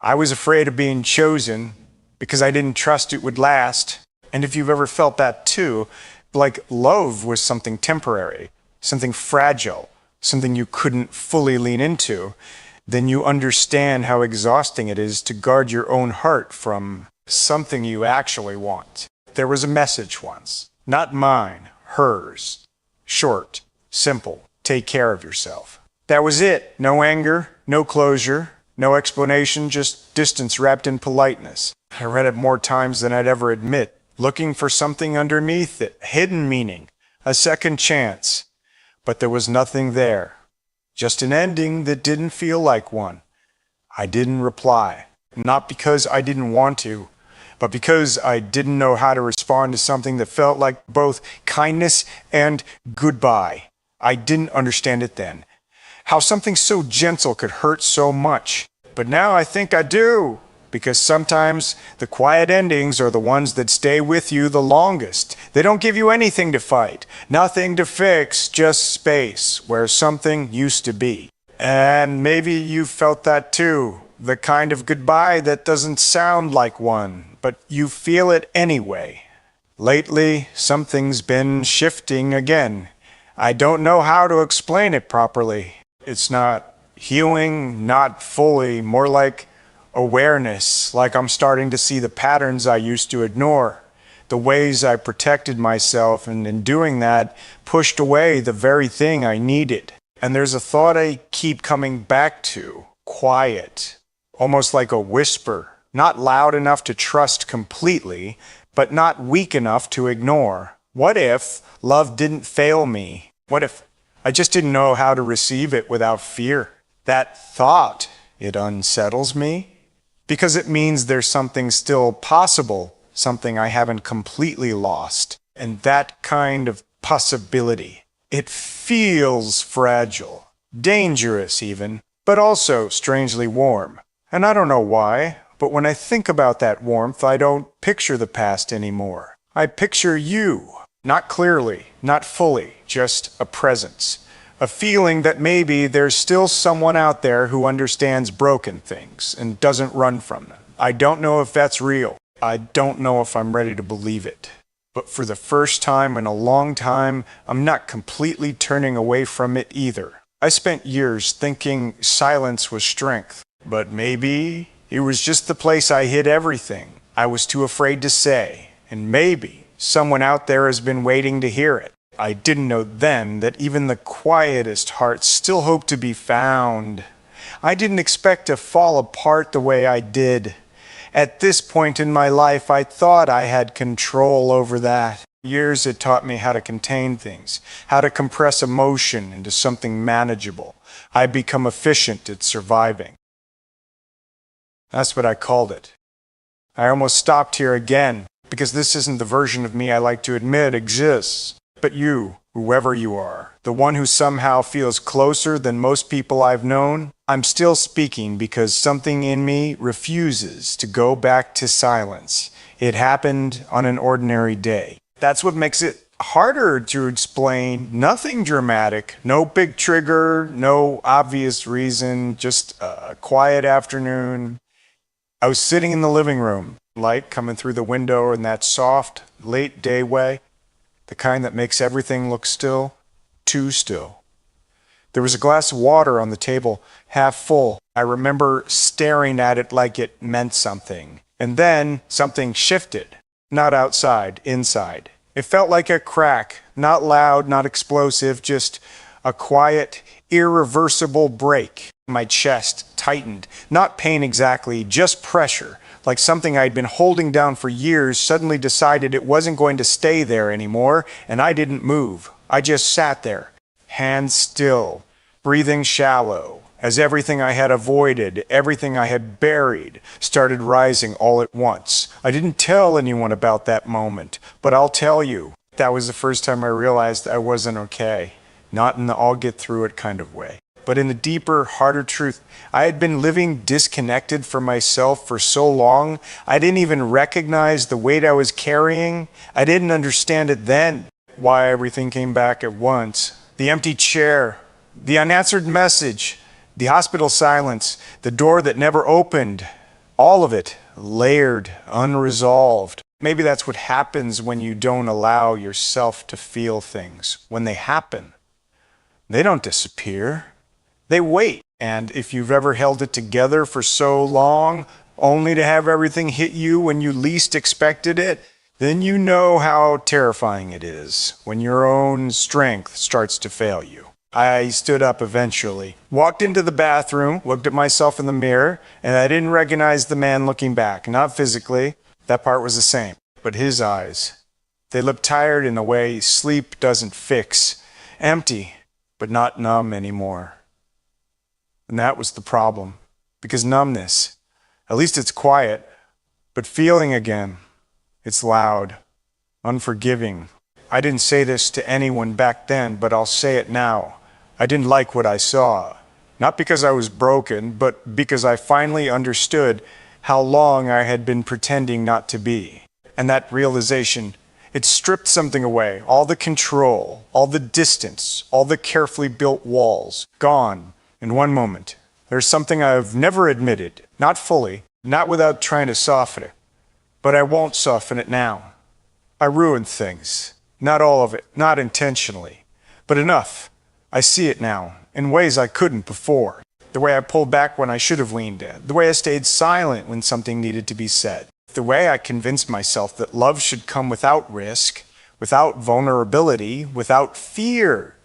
I was afraid of being chosen because I didn't trust it would last. And if you've ever felt that too, like love was something temporary, something fragile, something you couldn't fully lean into, then you understand how exhausting it is to guard your own heart from something you actually want. There was a message once, not mine, hers. Short, simple, take care of yourself. That was it. No anger, no closure, no explanation, just distance wrapped in politeness. I read it more times than I'd ever admit, looking for something underneath it, hidden meaning, a second chance. But there was nothing there. Just an ending that didn't feel like one. I didn't reply. Not because I didn't want to, but because I didn't know how to respond to something that felt like both kindness and goodbye. I didn't understand it then. How something so gentle could hurt so much. But now I think I do. Because sometimes the quiet endings are the ones that stay with you the longest. They don't give you anything to fight, nothing to fix, just space where something used to be. And maybe you felt that too. The kind of goodbye that doesn't sound like one, but you feel it anyway. Lately, something's been shifting again. I don't know how to explain it properly. It's not healing, not fully, more like awareness, like I'm starting to see the patterns I used to ignore, the ways I protected myself, and in doing that, pushed away the very thing I needed. And there's a thought I keep coming back to, quiet, almost like a whisper, not loud enough to trust completely, but not weak enough to ignore. What if love didn't fail me? What if I just didn't know how to receive it without fear? That thought, it unsettles me. Because it means there's something still possible, something I haven't completely lost. And that kind of possibility, it feels fragile, dangerous even, but also strangely warm. And I don't know why, but when I think about that warmth, I don't picture the past anymore. I picture you. Not clearly, not fully, just a presence. A feeling that maybe there's still someone out there who understands broken things and doesn't run from them. I don't know if that's real. I don't know if I'm ready to believe it. But for the first time in a long time, I'm not completely turning away from it either. I spent years thinking silence was strength, but maybe it was just the place I hid everything I was too afraid to say, and maybe someone out there has been waiting to hear it. I didn't know then that even the quietest hearts still hope to be found. I didn't expect to fall apart the way I did. At this point in my life, I thought I had control over that. Years had taught me how to contain things, how to compress emotion into something manageable. I'd become efficient at surviving. That's what I called it. I almost stopped here again, because this isn't the version of me I like to admit exists. But you, whoever you are, the one who somehow feels closer than most people I've known, I'm still speaking because something in me refuses to go back to silence. It happened on an ordinary day. That's what makes it harder to explain. Nothing dramatic, no big trigger, no obvious reason, just a quiet afternoon. I was sitting in the living room, light coming through the window in that soft, late day way, the kind that makes everything look still, too still. There was a glass of water on the table, half full. I remember staring at it like it meant something. And then something shifted. Not outside, inside. It felt like a crack, not loud, not explosive, just a quiet, irreversible break. My chest tightened. Not pain exactly, just pressure. Like something I'd been holding down for years suddenly decided it wasn't going to stay there anymore, and I didn't move. I just sat there, hands still, breathing shallow, as everything I had avoided, everything I had buried, started rising all at once. I didn't tell anyone about that moment, but I'll tell you, that was the first time I realized I wasn't okay. Not in the I'll get through it kind of way, but in the deeper, harder truth. I had been living disconnected from myself for so long, I didn't even recognize the weight I was carrying. I didn't understand it then, why everything came back at once. The empty chair, the unanswered message, the hospital silence, the door that never opened, all of it layered, unresolved. Maybe that's what happens when you don't allow yourself to feel things. When they happen, they don't disappear. They wait. And if you've ever held it together for so long, only to have everything hit you when you least expected it, then you know how terrifying it is when your own strength starts to fail you. I stood up eventually, walked into the bathroom, looked at myself in the mirror, and I didn't recognize the man looking back. Not physically, that part was the same, but his eyes. They looked tired in a way sleep doesn't fix. Empty, but not numb anymore. And that was the problem, because numbness, at least it's quiet, but feeling again, it's loud, unforgiving. I didn't say this to anyone back then, but I'll say it now. I didn't like what I saw. Not because I was broken, but because I finally understood how long I had been pretending not to be. And that realization, it stripped something away. All the control, all the distance, all the carefully built walls, gone in one moment. There's something I've never admitted, not fully, not without trying to soften it. But I won't soften it now. I ruined things. Not all of it, not intentionally, but enough. I see it now, in ways I couldn't before. The way I pulled back when I should have leaned in. The way I stayed silent when something needed to be said. The way I convinced myself that love should come without risk, without vulnerability, without fear.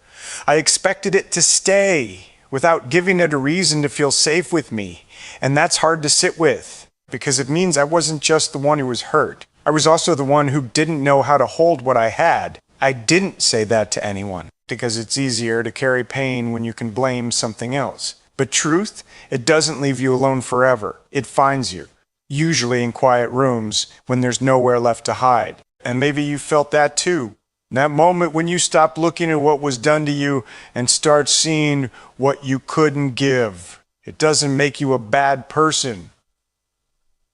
I expected it to stay, without giving it a reason to feel safe with me. And that's hard to sit with, because it means I wasn't just the one who was hurt. I was also the one who didn't know how to hold what I had. I didn't say that to anyone, because it's easier to carry pain when you can blame something else. But truth, it doesn't leave you alone forever. It finds you, usually in quiet rooms when there's nowhere left to hide. And maybe you felt that too. That moment when you stop looking at what was done to you and start seeing what you couldn't give. It doesn't make you a bad person,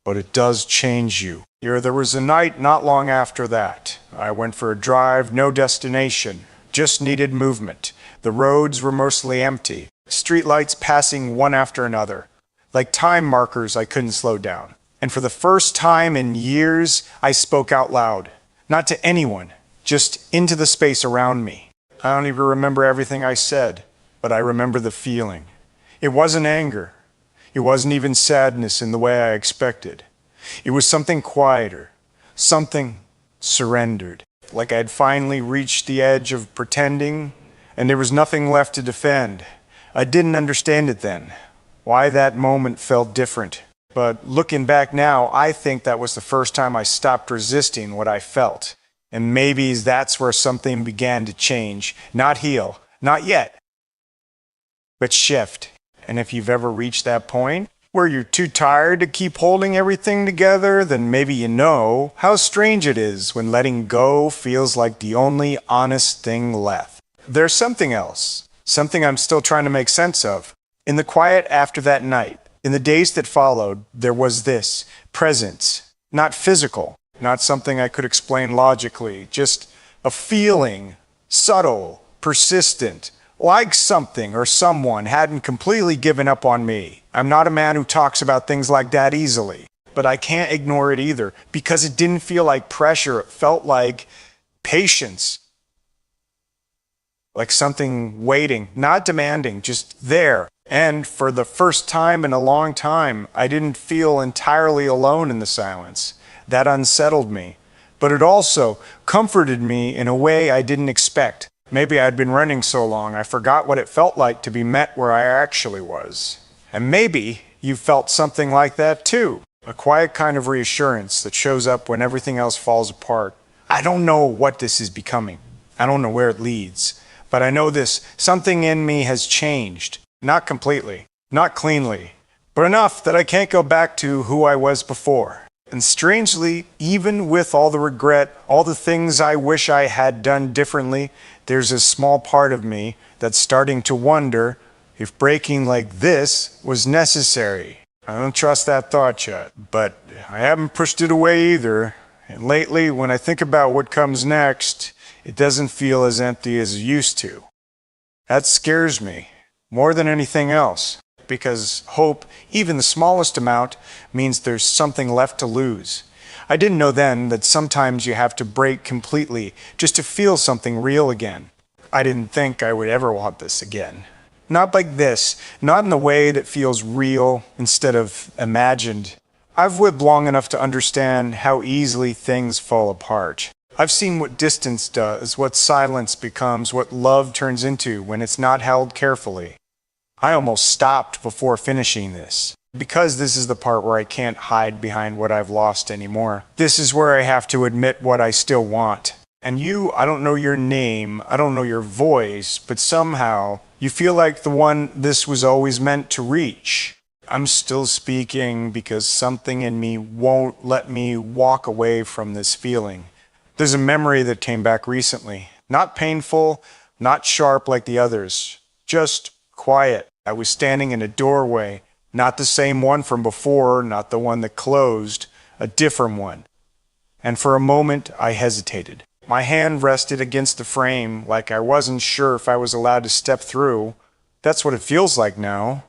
but it does change you. There was a night not long after that. I went for a drive, no destination, just needed movement. The roads were mostly empty, streetlights passing one after another. Like time markers, I couldn't slow down. And for the first time in years, I spoke out loud. Not to anyone, just into the space around me. I don't even remember everything I said, but I remember the feeling. It wasn't anger. It wasn't even sadness in the way I expected. It was something quieter, something surrendered. Like I had finally reached the edge of pretending, and there was nothing left to defend. I didn't understand it then, why that moment felt different. But looking back now, I think that was the first time I stopped resisting what I felt. And maybe that's where something began to change. Not heal, not yet, but shift. And if you've ever reached that point where you're too tired to keep holding everything together, then maybe you know how strange it is when letting go feels like the only honest thing left. There's something else, something I'm still trying to make sense of. In the quiet after that night, in the days that followed, there was this presence, not physical, not something I could explain logically, just a feeling, subtle, persistent, like something or someone hadn't completely given up on me. I'm not a man who talks about things like that easily, but I can't ignore it either because it didn't feel like pressure. It felt like patience, like something waiting, not demanding, just there. And for the first time in a long time, I didn't feel entirely alone in the silence. That unsettled me, but it also comforted me in a way I didn't expect. Maybe I'd been running so long I forgot what it felt like to be met where I actually was. And maybe you felt something like that too. A quiet kind of reassurance that shows up when everything else falls apart. I don't know what this is becoming. I don't know where it leads. But I know this, something in me has changed. Not completely, not cleanly, but enough that I can't go back to who I was before. And strangely, even with all the regret, all the things I wish I had done differently, there's a small part of me that's starting to wonder if breaking like this was necessary. I don't trust that thought yet, but I haven't pushed it away either. And lately, when I think about what comes next, it doesn't feel as empty as it used to. That scares me more than anything else. Because hope, even the smallest amount, means there's something left to lose. I didn't know then that sometimes you have to break completely just to feel something real again. I didn't think I would ever want this again. Not like this, not in the way that feels real instead of imagined. I've lived long enough to understand how easily things fall apart. I've seen what distance does, what silence becomes, what love turns into when it's not held carefully. I almost stopped before finishing this, because this is the part where I can't hide behind what I've lost anymore. This is where I have to admit what I still want. And you, I don't know your name, I don't know your voice, but somehow you feel like the one this was always meant to reach. I'm still speaking because something in me won't let me walk away from this feeling. There's a memory that came back recently. Not painful, not sharp like the others, just quiet. I was standing in a doorway, not the same one from before, not the one that closed, a different one. And for a moment, I hesitated. My hand rested against the frame like I wasn't sure if I was allowed to step through. That's what it feels like now.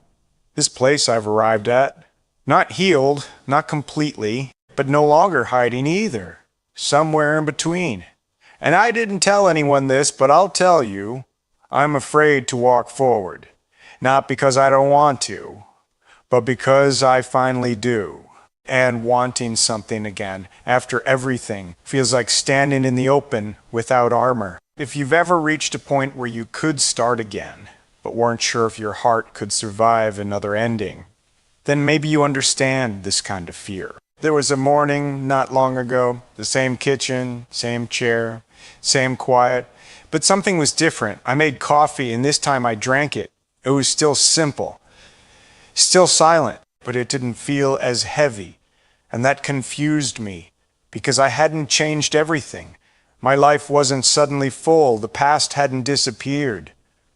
This place I've arrived at. Not healed, not completely, but no longer hiding either. Somewhere in between. And I didn't tell anyone this, but I'll tell you, I'm afraid to walk forward. Not because I don't want to, but because I finally do. And wanting something again, after everything, feels like standing in the open without armor. If you've ever reached a point where you could start again, but weren't sure if your heart could survive another ending, then maybe you understand this kind of fear. There was a morning not long ago, the same kitchen, same chair, same quiet, but something was different. I made coffee and this time I drank it. It was still simple, still silent, but it didn't feel as heavy. And that confused me because I hadn't changed everything. My life wasn't suddenly full. The past hadn't disappeared,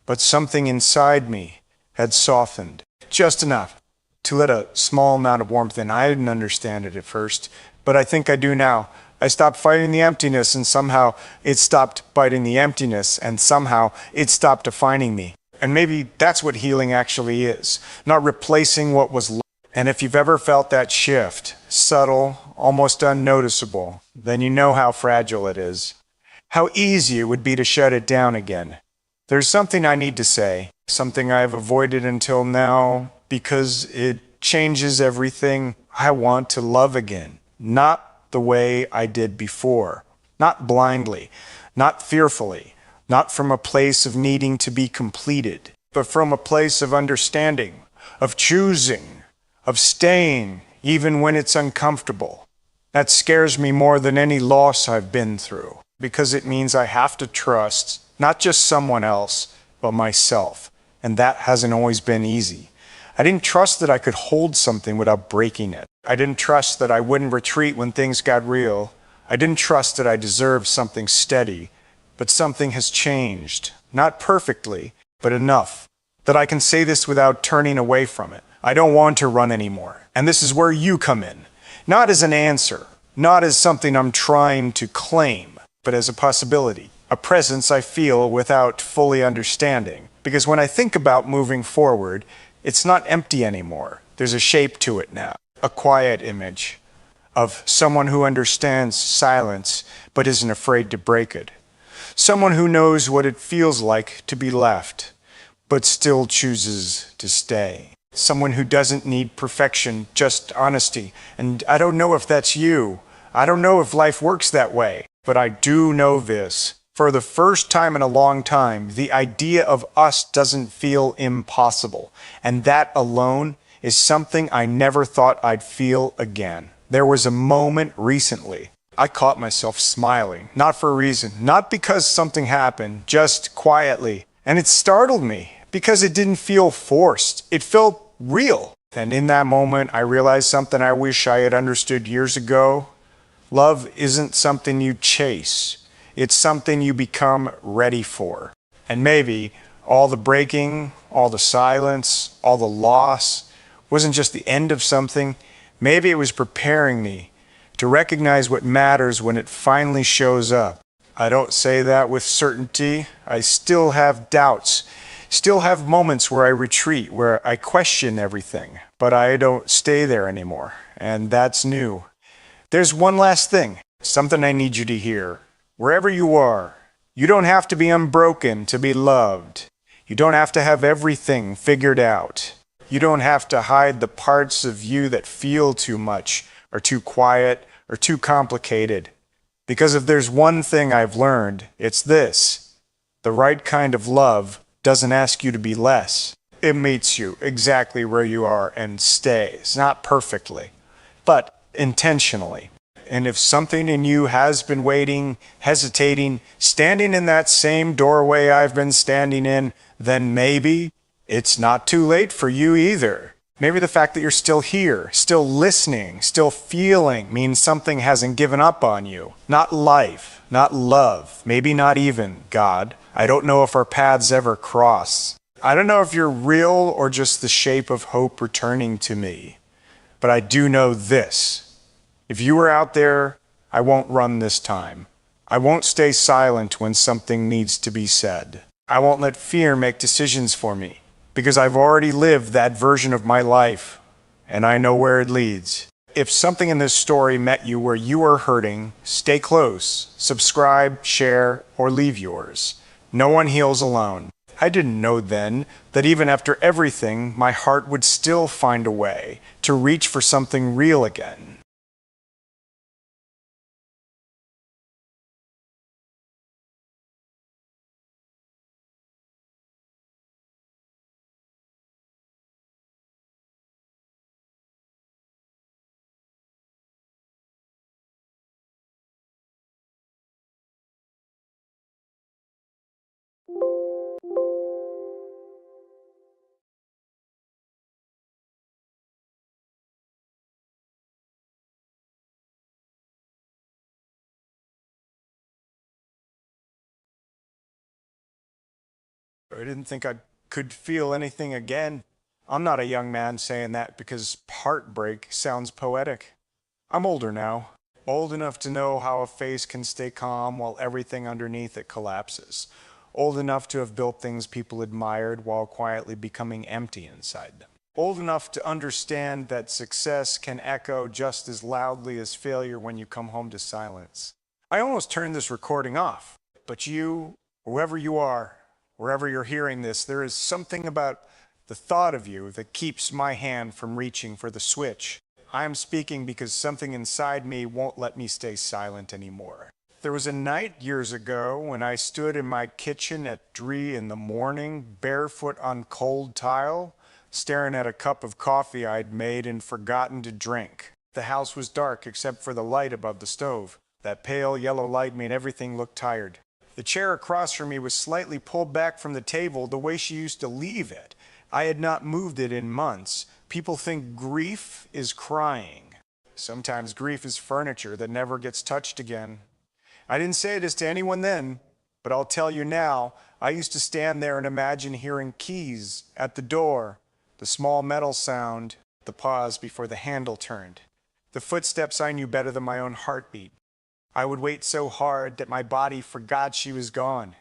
but something inside me had softened. just enough to let a small amount of warmth in. I didn't understand it at first, but I think I do now. I stopped fighting the emptiness, and somehow it stopped biting the emptiness, and somehow it stopped defining me. And maybe that's what healing actually is, not replacing what was lost. And if you've ever felt that shift, subtle, almost unnoticeable, then you know how fragile it is. How easy it would be to shut it down again. There's something I need to say, something I've avoided until now because it changes everything. I want to love again, not the way I did before, not blindly, not fearfully, not from a place of needing to be completed, but from a place of understanding, of choosing, of staying even when it's uncomfortable. That scares me more than any loss I've been through, because it means I have to trust not just someone else, but myself. And that hasn't always been easy. I didn't trust that I could hold something without breaking it. I didn't trust that I wouldn't retreat when things got real. I didn't trust that I deserved something steady. But something has changed. Not perfectly, but enough that I can say this without turning away from it. I don't want to run anymore. And this is where you come in. Not as an answer, not as something I'm trying to claim, but as a possibility, a presence I feel without fully understanding. Because when I think about moving forward, it's not empty anymore. There's a shape to it now, a quiet image of someone who understands silence but isn't afraid to break it. Someone who knows what it feels like to be left, but still chooses to stay. Someone who doesn't need perfection, just honesty. And I don't know if that's you. I don't know if life works that way. But I do know this. For the first time in a long time, the idea of us doesn't feel impossible. And that alone is something I never thought I'd feel again. There was a moment recently I caught myself smiling, not for a reason, not because something happened, just quietly. And it startled me because it didn't feel forced. It felt real. And in that moment, I realized something I wish I had understood years ago. Love isn't something you chase. It's something you become ready for. And maybe all the breaking, all the silence, all the loss wasn't just the end of something. Maybe it was preparing me to recognize what matters when it finally shows up. I don't say that with certainty. I still have doubts, still have moments where I retreat, where I question everything, but I don't stay there anymore, and that's new. There's one last thing, something I need you to hear. Wherever you are, you don't have to be unbroken to be loved. You don't have to have everything figured out. You don't have to hide the parts of you that feel too much, or too quiet, or too complicated. Because if there's one thing I've learned, it's this. The right kind of love doesn't ask you to be less. It meets you exactly where you are and stays, not perfectly, but intentionally. And if something in you has been waiting, hesitating, standing in that same doorway I've been standing in, then maybe it's not too late for you either. Maybe the fact that you're still here, still listening, still feeling means something hasn't given up on you. Not life, not love, maybe not even God. I don't know if our paths ever cross. I don't know if you're real or just the shape of hope returning to me. But I do know this. If you are out there, I won't run this time. I won't stay silent when something needs to be said. I won't let fear make decisions for me, because I've already lived that version of my life, and I know where it leads. If something in this story met you where you are hurting, stay close, subscribe, share, or leave yours. No one heals alone. I didn't know then that even after everything, my heart would still find a way to reach for something real again. I didn't think I could feel anything again. I'm not a young man saying that because heartbreak sounds poetic. I'm older now, old enough to know how a face can stay calm while everything underneath it collapses. Old enough to have built things people admired while quietly becoming empty inside them. Old enough to understand that success can echo just as loudly as failure when you come home to silence. I almost turned this recording off, but you, whoever you are, wherever you're hearing this, there is something about the thought of you that keeps my hand from reaching for the switch. I am speaking because something inside me won't let me stay silent anymore. There was a night years ago when I stood in my kitchen at 3 in the morning, barefoot on cold tile, staring at a cup of coffee I'd made and forgotten to drink. The house was dark except for the light above the stove. That pale yellow light made everything look tired. The chair across from me was slightly pulled back from the table the way she used to leave it. I had not moved it in months. People think grief is crying. Sometimes grief is furniture that never gets touched again. I didn't say this to anyone then, but I'll tell you now, I used to stand there and imagine hearing keys at the door, the small metal sound, the pause before the handle turned, the footsteps I knew better than my own heartbeat. I would wait so hard that my body forgot she was gone.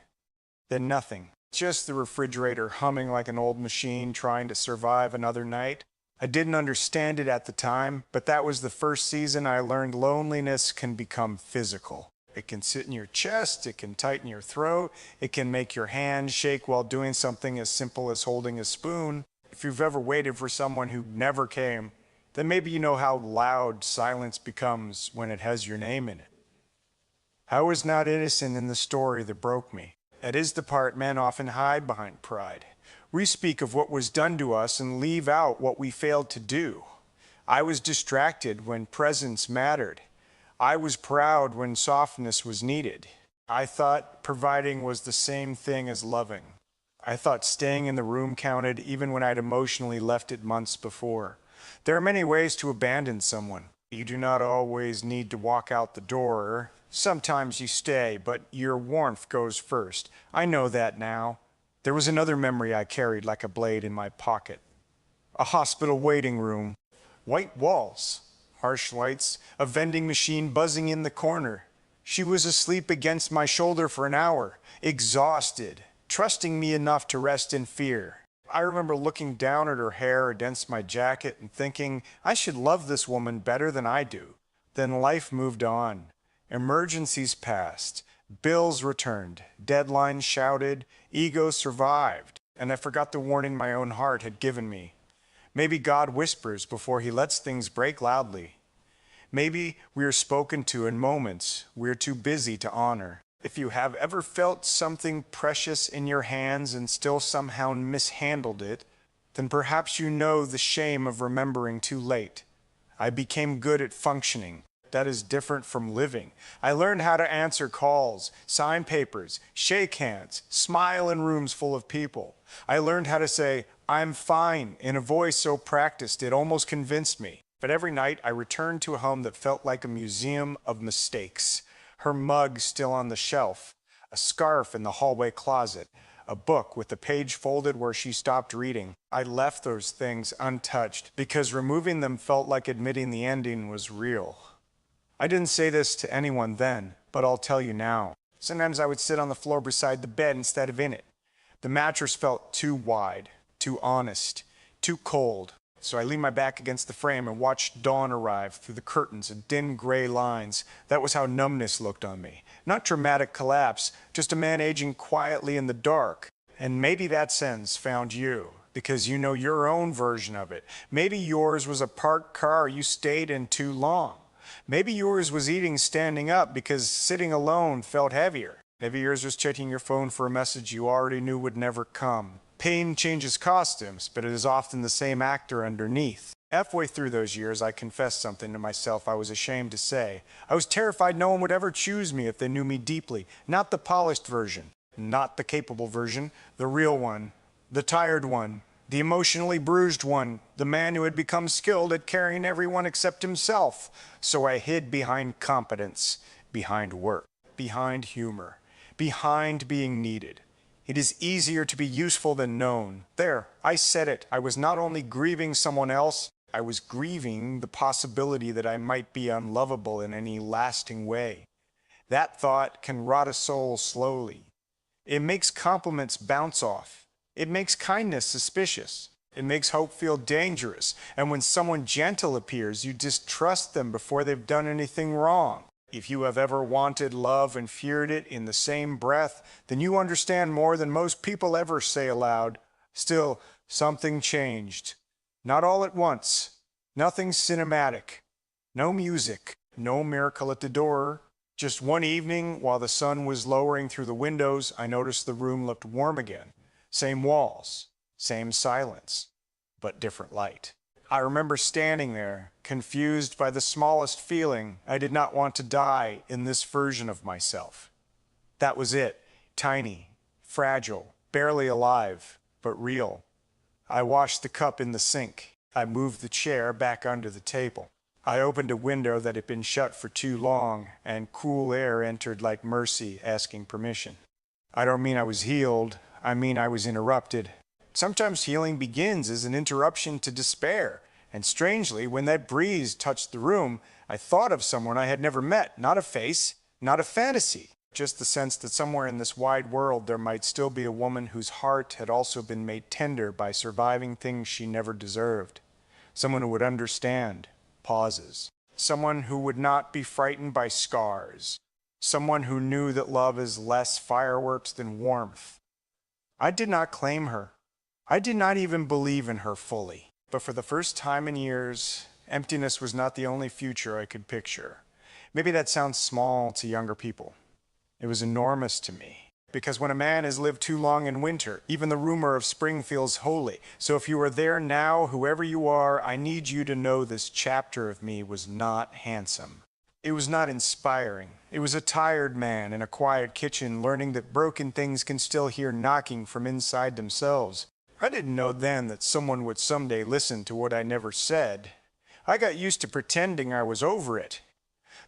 Then nothing. Just the refrigerator humming like an old machine trying to survive another night. I didn't understand it at the time, but that was the first season I learned loneliness can become physical. It can sit in your chest, it can tighten your throat, it can make your hand shake while doing something as simple as holding a spoon. If you've ever waited for someone who never came, then maybe you know how loud silence becomes when it has your name in it. I was not innocent in the story that broke me. That is the part men often hide behind pride. We speak of what was done to us and leave out what we failed to do. I was distracted when presence mattered. I was proud when softness was needed. I thought providing was the same thing as loving. I thought staying in the room counted even when I'd emotionally left it months before. There are many ways to abandon someone. You do not always need to walk out the door. Sometimes you stay, but your warmth goes first. I know that now. There was another memory I carried like a blade in my pocket. A hospital waiting room. White walls. Harsh lights. A vending machine buzzing in the corner. She was asleep against my shoulder for an hour, exhausted, trusting me enough to rest in fear. I remember looking down at her hair against my jacket and thinking, I should love this woman better than I do. Then life moved on. Emergencies passed. Bills returned. Deadlines shouted. Ego survived. And I forgot the warning my own heart had given me. Maybe God whispers before he lets things break loudly. Maybe we are spoken to in moments we are too busy to honor. If you have ever felt something precious in your hands and still somehow mishandled it, then perhaps you know the shame of remembering too late. I became good at functioning. That is different from living. I learned how to answer calls, sign papers, shake hands, smile in rooms full of people. I learned how to say, I'm fine, in a voice so practiced it almost convinced me. But every night I returned to a home that felt like a museum of mistakes. Her mug still on the shelf, a scarf in the hallway closet, a book with the page folded where she stopped reading. I left those things untouched because removing them felt like admitting the ending was real. I didn't say this to anyone then, but I'll tell you now. Sometimes I would sit on the floor beside the bed instead of in it. The mattress felt too wide, too honest, too cold. So I leaned my back against the frame and watched dawn arrive through the curtains and dim gray lines. That was how numbness looked on me. Not dramatic collapse, just a man aging quietly in the dark. And maybe that sense found you, because you know your own version of it. Maybe yours was a parked car you stayed in too long. Maybe yours was eating standing up because sitting alone felt heavier. Maybe yours was checking your phone for a message you already knew would never come. Pain changes costumes, but it is often the same actor underneath. Halfway through those years, I confessed something to myself I was ashamed to say. I was terrified no one would ever choose me if they knew me deeply. Not the polished version, not the capable version, the real one, the tired one, the emotionally bruised one, the man who had become skilled at carrying everyone except himself. So I hid behind competence, behind work, behind humor, behind being needed. It is easier to be useful than known. There, I said it. I was not only grieving someone else, I was grieving the possibility that I might be unlovable in any lasting way. That thought can rot a soul slowly. It makes compliments bounce off. It makes kindness suspicious. It makes hope feel dangerous. And when someone gentle appears, you distrust them before they've done anything wrong. If you have ever wanted love and feared it in the same breath, then you understand more than most people ever say aloud. Still, something changed. Not all at once. Nothing cinematic. No music. No miracle at the door. Just one evening, while the sun was lowering through the windows, I noticed the room looked warm again. Same walls. Same silence. But different light. I remember standing there, confused by the smallest feeling. I did not want to die in this version of myself. That was it. Tiny, fragile, barely alive, but real. I washed the cup in the sink. I moved the chair back under the table. I opened a window that had been shut for too long, and cool air entered like mercy, asking permission. I don't mean I was healed. I mean I was interrupted. Sometimes healing begins as an interruption to despair. And strangely, when that breeze touched the room, I thought of someone I had never met. Not a face, not a fantasy. Just the sense that somewhere in this wide world there might still be a woman whose heart had also been made tender by surviving things she never deserved. Someone who would understand pauses. Someone who would not be frightened by scars. Someone who knew that love is less fireworks than warmth. I did not claim her. I did not even believe in her fully. But for the first time in years, emptiness was not the only future I could picture. Maybe that sounds small to younger people. It was enormous to me. Because when a man has lived too long in winter, even the rumor of spring feels holy. So if you are there now, whoever you are, I need you to know this chapter of me was not handsome. It was not inspiring. It was a tired man in a quiet kitchen learning that broken things can still hear knocking from inside themselves. I didn't know then that someone would someday listen to what I never said. I got used to pretending I was over it.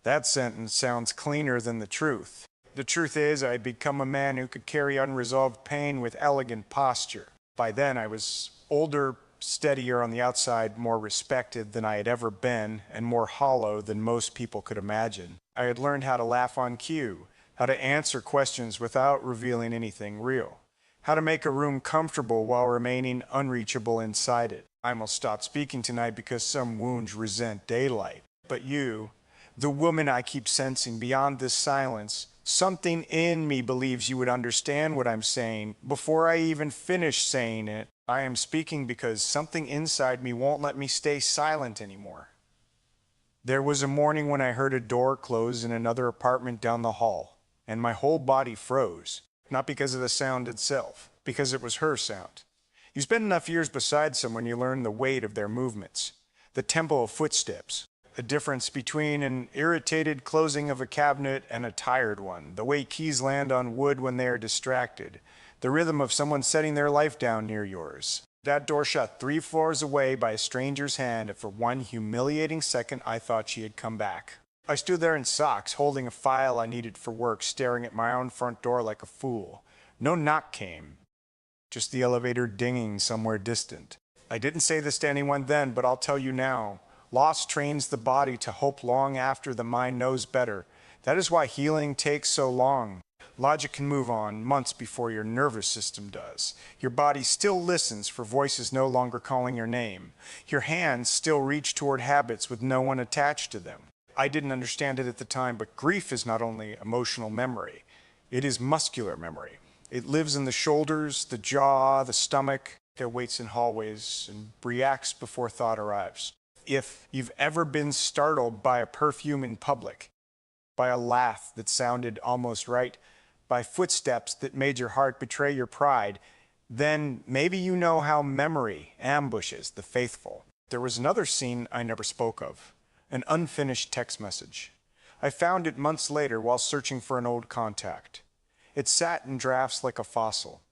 That sentence sounds cleaner than the truth. The truth is, I had become a man who could carry unresolved pain with elegant posture. By then, I was older, steadier on the outside, more respected than I had ever been, and more hollow than most people could imagine. I had learned how to laugh on cue, how to answer questions without revealing anything real. How to make a room comfortable while remaining unreachable inside it. I almost stopped speaking tonight because some wounds resent daylight. But you, the woman I keep sensing beyond this silence, something in me believes you would understand what I'm saying before I even finish saying it. I am speaking because something inside me won't let me stay silent anymore. There was a morning when I heard a door close in another apartment down the hall, and my whole body froze. Not because of the sound itself, because it was her sound. You spend enough years beside someone, you learn the weight of their movements, the tempo of footsteps, the difference between an irritated closing of a cabinet and a tired one, the way keys land on wood when they are distracted, the rhythm of someone setting their life down near yours. That door shut 3 floors away by a stranger's hand, and for one humiliating second I thought she had come back. I stood there in socks, holding a file I needed for work, staring at my own front door like a fool. No knock came, just the elevator dinging somewhere distant. I didn't say this to anyone then, but I'll tell you now. Loss trains the body to hope long after the mind knows better. That is why healing takes so long. Logic can move on months before your nervous system does. Your body still listens for voices no longer calling your name. Your hands still reach toward habits with no one attached to them. I didn't understand it at the time, but grief is not only emotional memory, it is muscular memory. It lives in the shoulders, the jaw, the stomach. It waits in hallways and reacts before thought arrives. If you've ever been startled by a perfume in public, by a laugh that sounded almost right, by footsteps that made your heart betray your pride, then maybe you know how memory ambushes the faithful. There was another scene I never spoke of. An unfinished text message. I found it months later while searching for an old contact. It sat in drafts like a fossil.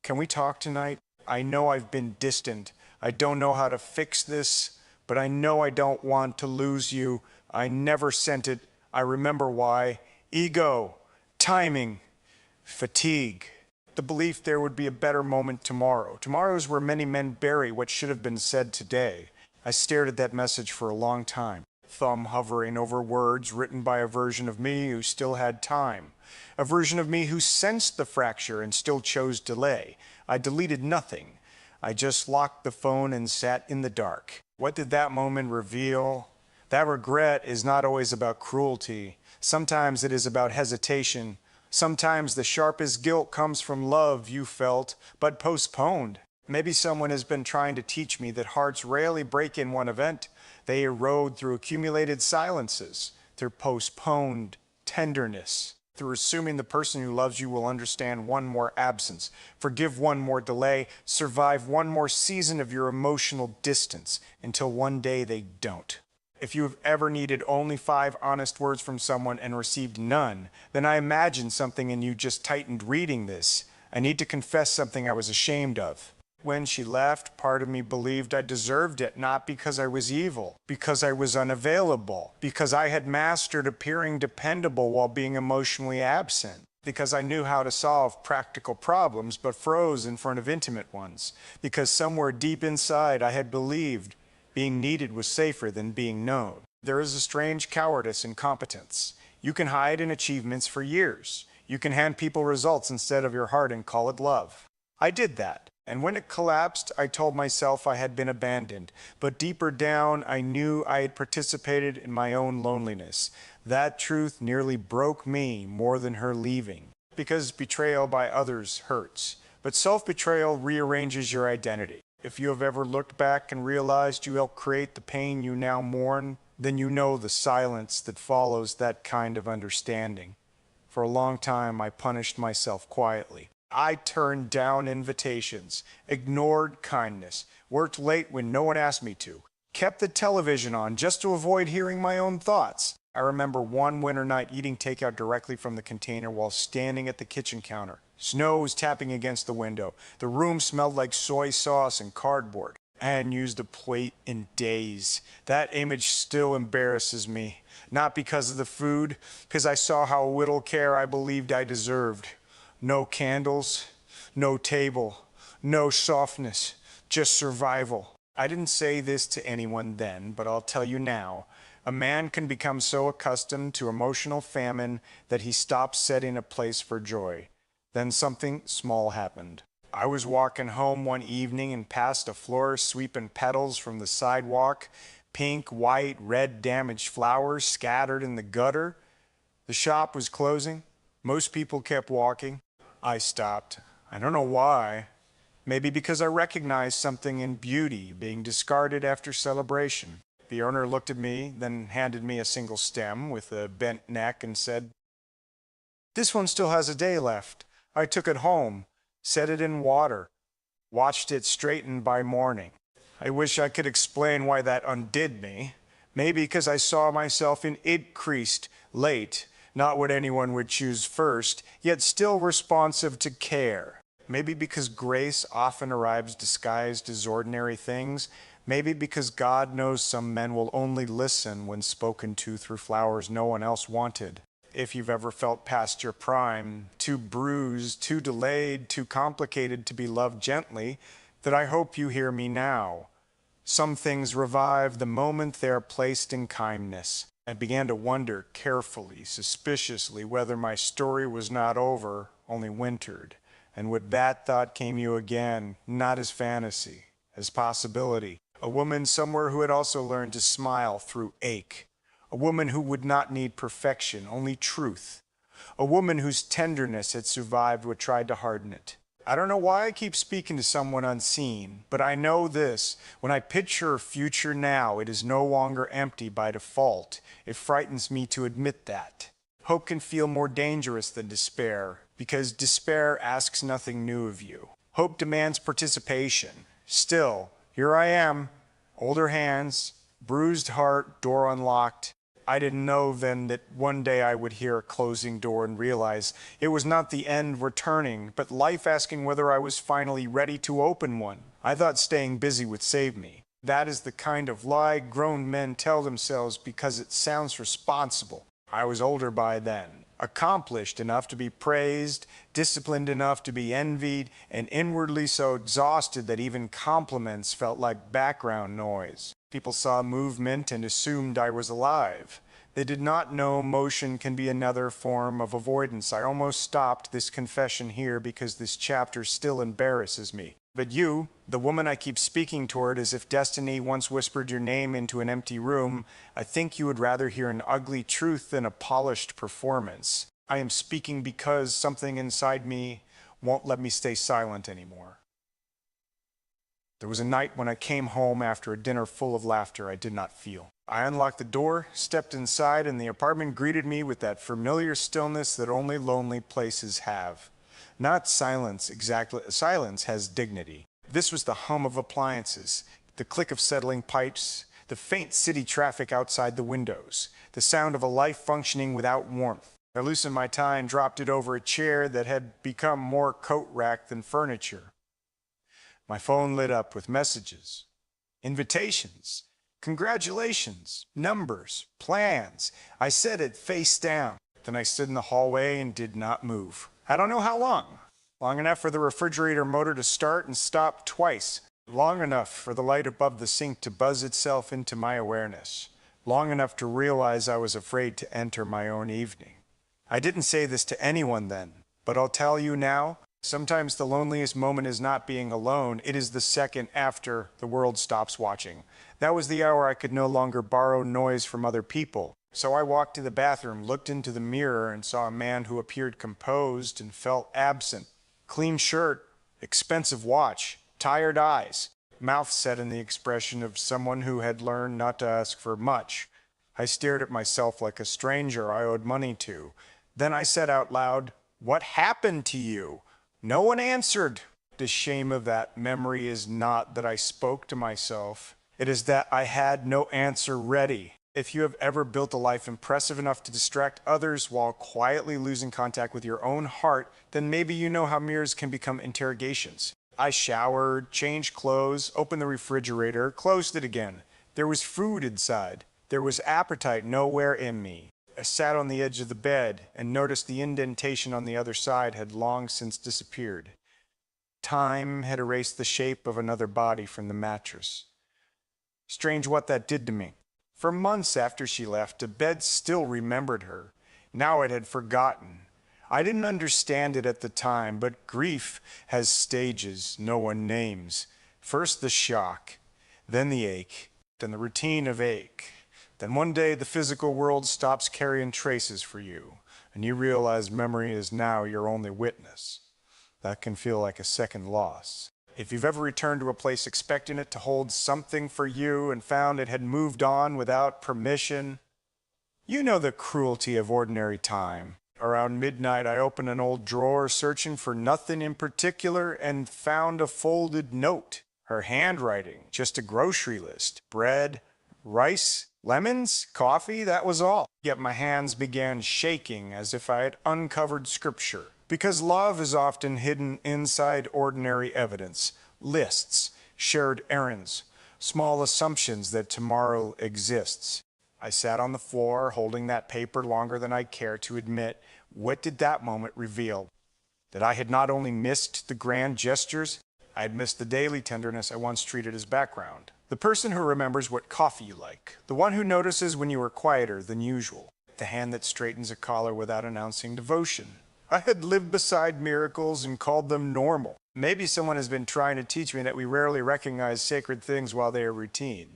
Can we talk tonight? I know I've been distant. I don't know how to fix this, but I know I don't want to lose you. I never sent it. I remember why. Ego, timing, fatigue, the belief there would be a better moment tomorrow. Tomorrow is where many men bury what should have been said today. I stared at that message for a long time, thumb hovering over words written by a version of me who still had time, a version of me who sensed the fracture and still chose delay. I deleted nothing. I just locked the phone and sat in the dark. What did that moment reveal? That regret is not always about cruelty. Sometimes it is about hesitation. Sometimes the sharpest guilt comes from love you felt, but postponed. Maybe someone has been trying to teach me that hearts rarely break in one event. They erode through accumulated silences, through postponed tenderness, through assuming the person who loves you will understand one more absence, forgive one more delay, survive one more season of your emotional distance, until one day they don't. If you have ever needed only 5 honest words from someone and received none, then I imagine something in you just tightened reading this. I need to confess something I was ashamed of. When she left, part of me believed I deserved it, not because I was evil, because I was unavailable, because I had mastered appearing dependable while being emotionally absent, because I knew how to solve practical problems but froze in front of intimate ones, because somewhere deep inside I had believed being needed was safer than being known. There is a strange cowardice in competence. You can hide in achievements for years. You can hand people results instead of your heart and call it love. I did that. And when it collapsed, I told myself I had been abandoned. But deeper down, I knew I had participated in my own loneliness. That truth nearly broke me more than her leaving. Because betrayal by others hurts. But self-betrayal rearranges your identity. If you have ever looked back and realized you helped create the pain you now mourn, then you know the silence that follows that kind of understanding. For a long time, I punished myself quietly. I turned down invitations, ignored kindness, worked late when no one asked me to, kept the television on just to avoid hearing my own thoughts. I remember one winter night eating takeout directly from the container while standing at the kitchen counter. Snow was tapping against the window. The room smelled like soy sauce and cardboard. I hadn't used a plate in days. That image still embarrasses me, not because of the food, because I saw how little care I believed I deserved. No candles, no table, no softness, just survival. I didn't say this to anyone then, but I'll tell you now. A man can become so accustomed to emotional famine that he stops setting a place for joy. Then something small happened. I was walking home one evening and passed a florist sweeping petals from the sidewalk, pink, white, red damaged flowers scattered in the gutter. The shop was closing. Most people kept walking. I stopped. I don't know why. Maybe because I recognized something in beauty being discarded after celebration. The owner looked at me, then handed me a single stem with a bent neck and said, "This one still has a day left." I took it home, set it in water, watched it straighten by morning. I wish I could explain why that undid me. Maybe because I saw myself in it creased, late, not what anyone would choose first, yet still responsive to care. Maybe because grace often arrives disguised as ordinary things. Maybe because God knows some men will only listen when spoken to through flowers no one else wanted. If you've ever felt past your prime, too bruised, too delayed, too complicated to be loved gently, then I hope you hear me now. Some things revive the moment they are placed in kindness. I began to wonder carefully, suspiciously, whether my story was not over, only wintered. And with that thought came you again, not as fantasy, as possibility. A woman somewhere who had also learned to smile through ache. A woman who would not need perfection, only truth. A woman whose tenderness had survived what tried to harden it. I don't know why I keep speaking to someone unseen, but I know this. When I picture a future now, it is no longer empty by default. It frightens me to admit that. Hope can feel more dangerous than despair, because despair asks nothing new of you. Hope demands participation. Still, here I am, older hands, bruised heart, door unlocked. I didn't know then that one day I would hear a closing door and realize it was not the end returning, but life asking whether I was finally ready to open one. I thought staying busy would save me. That is the kind of lie grown men tell themselves because it sounds responsible. I was older by then. accomplished enough to be praised, disciplined enough to be envied, and inwardly so exhausted that even compliments felt like background noise. People saw movement and assumed I was alive. They did not know motion can be another form of avoidance. I almost stopped this confession here because this chapter still embarrasses me. But you, the woman I keep speaking toward as if destiny once whispered your name into an empty room, I think you would rather hear an ugly truth than a polished performance. I am speaking because something inside me won't let me stay silent anymore. There was a night when I came home after a dinner full of laughter I did not feel. I unlocked the door, stepped inside, and the apartment greeted me with that familiar stillness that only lonely places have. Not silence exactly. Silence has dignity. This was the hum of appliances, the click of settling pipes, the faint city traffic outside the windows, the sound of a life functioning without warmth. I loosened my tie and dropped it over a chair that had become more coat rack than furniture. My phone lit up with messages, invitations, congratulations, numbers, plans. I set it face down. Then I stood in the hallway and did not move. I don't know how long. Long enough for the refrigerator motor to start and stop twice. Long enough for the light above the sink to buzz itself into my awareness. Long enough to realize I was afraid to enter my own evening. I didn't say this to anyone then, but I'll tell you now, sometimes the loneliest moment is not being alone, it is the second after the world stops watching. That was the hour I could no longer borrow noise from other people. So I walked to the bathroom, looked into the mirror, and saw a man who appeared composed and felt absent. Clean shirt, expensive watch, tired eyes, mouth set in the expression of someone who had learned not to ask for much. I stared at myself like a stranger I owed money to. Then I said out loud, "What happened to you?" No one answered. The shame of that memory is not that I spoke to myself. It is that I had no answer ready. If you have ever built a life impressive enough to distract others while quietly losing contact with your own heart, then maybe you know how mirrors can become interrogations. I showered, changed clothes, opened the refrigerator, closed it again. There was food inside. There was appetite nowhere in me. I sat on the edge of the bed and noticed the indentation on the other side had long since disappeared. Time had erased the shape of another body from the mattress. Strange what that did to me. For months after she left, the bed still remembered her. Now it had forgotten. I didn't understand it at the time, but grief has stages no one names. First the shock, then the ache, then the routine of ache. Then one day the physical world stops carrying traces for you, and you realize memory is now your only witness. That can feel like a second loss. If you've ever returned to a place expecting it to hold something for you and found it had moved on without permission, you know the cruelty of ordinary time. Around midnight, I opened an old drawer searching for nothing in particular and found a folded note. Her handwriting, just a grocery list, bread, rice, lemons, coffee, that was all. Yet my hands began shaking as if I had uncovered scripture. Because love is often hidden inside ordinary evidence, lists, shared errands, small assumptions that tomorrow exists. I sat on the floor holding that paper longer than I care to admit. What did that moment reveal? That I had not only missed the grand gestures, I had missed the daily tenderness I once treated as background. The person who remembers what coffee you like. The one who notices when you are quieter than usual. The hand that straightens a collar without announcing devotion. I had lived beside miracles and called them normal. Maybe someone has been trying to teach me that we rarely recognize sacred things while they are routine.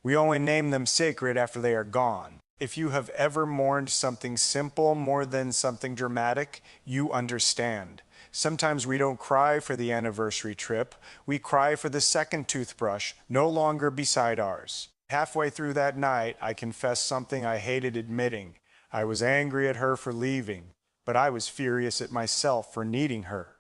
We only name them sacred after they are gone. If you have ever mourned something simple more than something dramatic, you understand. Sometimes we don't cry for the anniversary trip. We cry for the second toothbrush, no longer beside ours. Halfway through that night, I confessed something I hated admitting. I was angry at her for leaving, but I was furious at myself for needing her.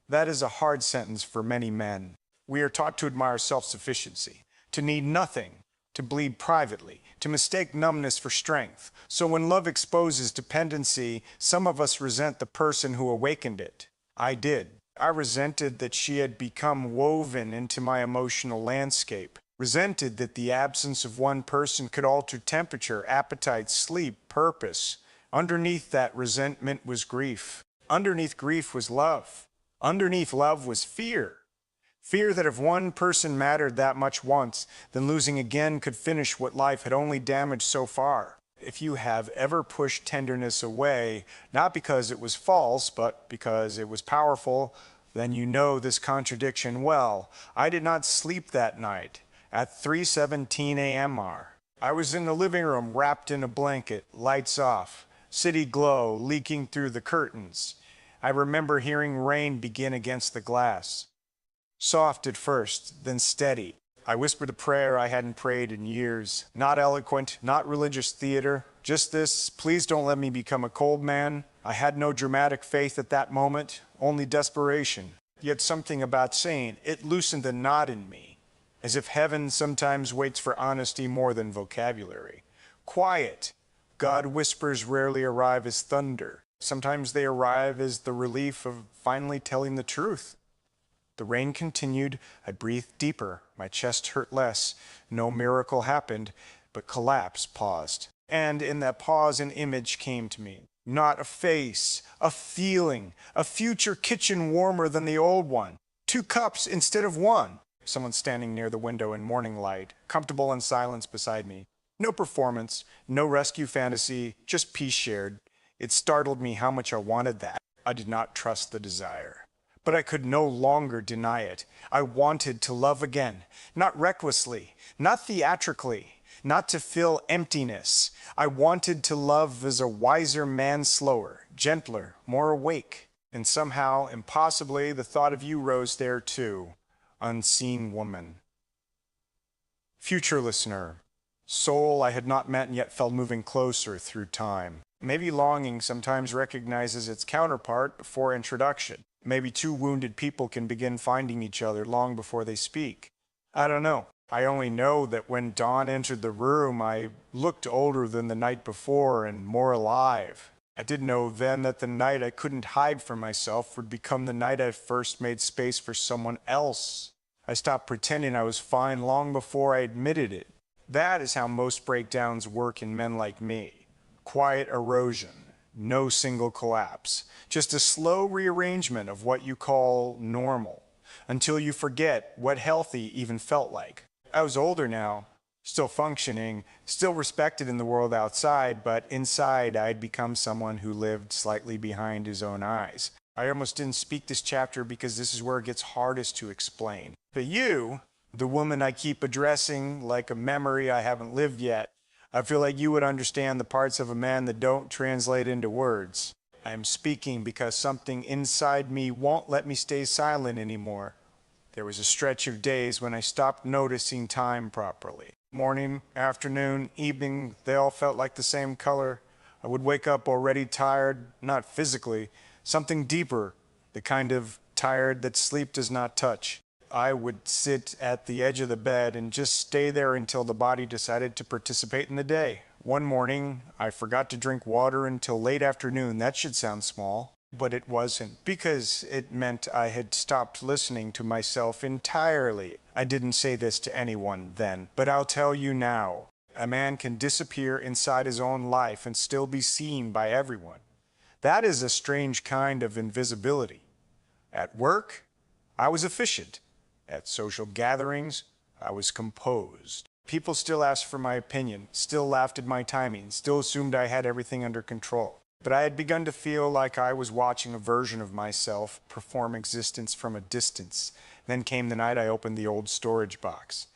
That is a hard sentence for many men. We are taught to admire self-sufficiency, to need nothing, to bleed privately, to mistake numbness for strength. So when love exposes dependency, some of us resent the person who awakened it. I did. I resented that she had become woven into my emotional landscape. Resented that the absence of one person could alter temperature, appetite, sleep, purpose. Underneath that resentment was grief. Underneath grief was love. Underneath love was fear. Fear that if one person mattered that much once, then losing again could finish what life had only damaged so far. If you have ever pushed tenderness away, not because it was false, but because it was powerful, then you know this contradiction well. I did not sleep that night at 3:17 a.m. I was in the living room wrapped in a blanket, lights off, city glow leaking through the curtains. I remember hearing rain begin against the glass. Soft at first, then steady. I whispered a prayer I hadn't prayed in years. Not eloquent, not religious theater, just this: please don't let me become a cold man. I had no dramatic faith at that moment, only desperation. Yet something about saying it loosened a knot in me, as if heaven sometimes waits for honesty more than vocabulary. Quiet. God whispers rarely arrive as thunder. Sometimes they arrive as the relief of finally telling the truth. The rain continued. I breathed deeper. My chest hurt less. No miracle happened, but collapse paused. And in that pause, an image came to me. Not a face, a feeling, a future kitchen warmer than the old one. 2 cups instead of 1. Someone standing near the window in morning light, comfortable in silence beside me. No performance, no rescue fantasy, just peace shared. It startled me how much I wanted that. I did not trust the desire. But I could no longer deny it. I wanted to love again, not recklessly, not theatrically, not to fill emptiness. I wanted to love as a wiser man, slower, gentler, more awake. And somehow, impossibly, the thought of you rose there too, unseen woman. Future listener, soul I had not met and yet felt moving closer through time. Maybe longing sometimes recognizes its counterpart before introduction. Maybe 2 wounded people can begin finding each other long before they speak. I don't know. I only know that when dawn entered the room, I looked older than the night before and more alive. I didn't know then that the night I couldn't hide from myself would become the night I first made space for someone else. I stopped pretending I was fine long before I admitted it. That is how most breakdowns work in men like me. Quiet erosion, no single collapse, just a slow rearrangement of what you call normal, until you forget what healthy even felt like. I was older now, still functioning, still respected in the world outside, but inside I'd become someone who lived slightly behind his own eyes. I almost didn't speak this chapter because this is where it gets hardest to explain. But you, the woman I keep addressing like a memory I haven't lived yet, I feel like you would understand the parts of a man that don't translate into words. I am speaking because something inside me won't let me stay silent anymore. There was a stretch of days when I stopped noticing time properly. Morning, afternoon, evening, they all felt like the same color. I would wake up already tired, not physically, something deeper, the kind of tired that sleep does not touch. I would sit at the edge of the bed and just stay there until the body decided to participate in the day. One morning, I forgot to drink water until late afternoon. That should sound small. But it wasn't, because it meant I had stopped listening to myself entirely. I didn't say this to anyone then, but I'll tell you now. A man can disappear inside his own life and still be seen by everyone. That is a strange kind of invisibility. At work, I was efficient. At social gatherings, I was composed. People still asked for my opinion, still laughed at my timing, still assumed I had everything under control. But I had begun to feel like I was watching a version of myself perform existence from a distance. Then came the night I opened the old storage box.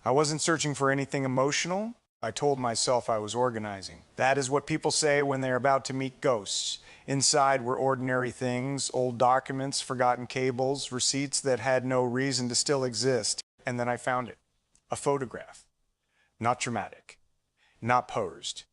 I wasn't searching for anything emotional. I told myself I was organizing. That is what people say when they're about to meet ghosts. Inside were ordinary things, old documents, forgotten cables, receipts that had no reason to still exist. And then I found it. A photograph. Not dramatic. Not posed.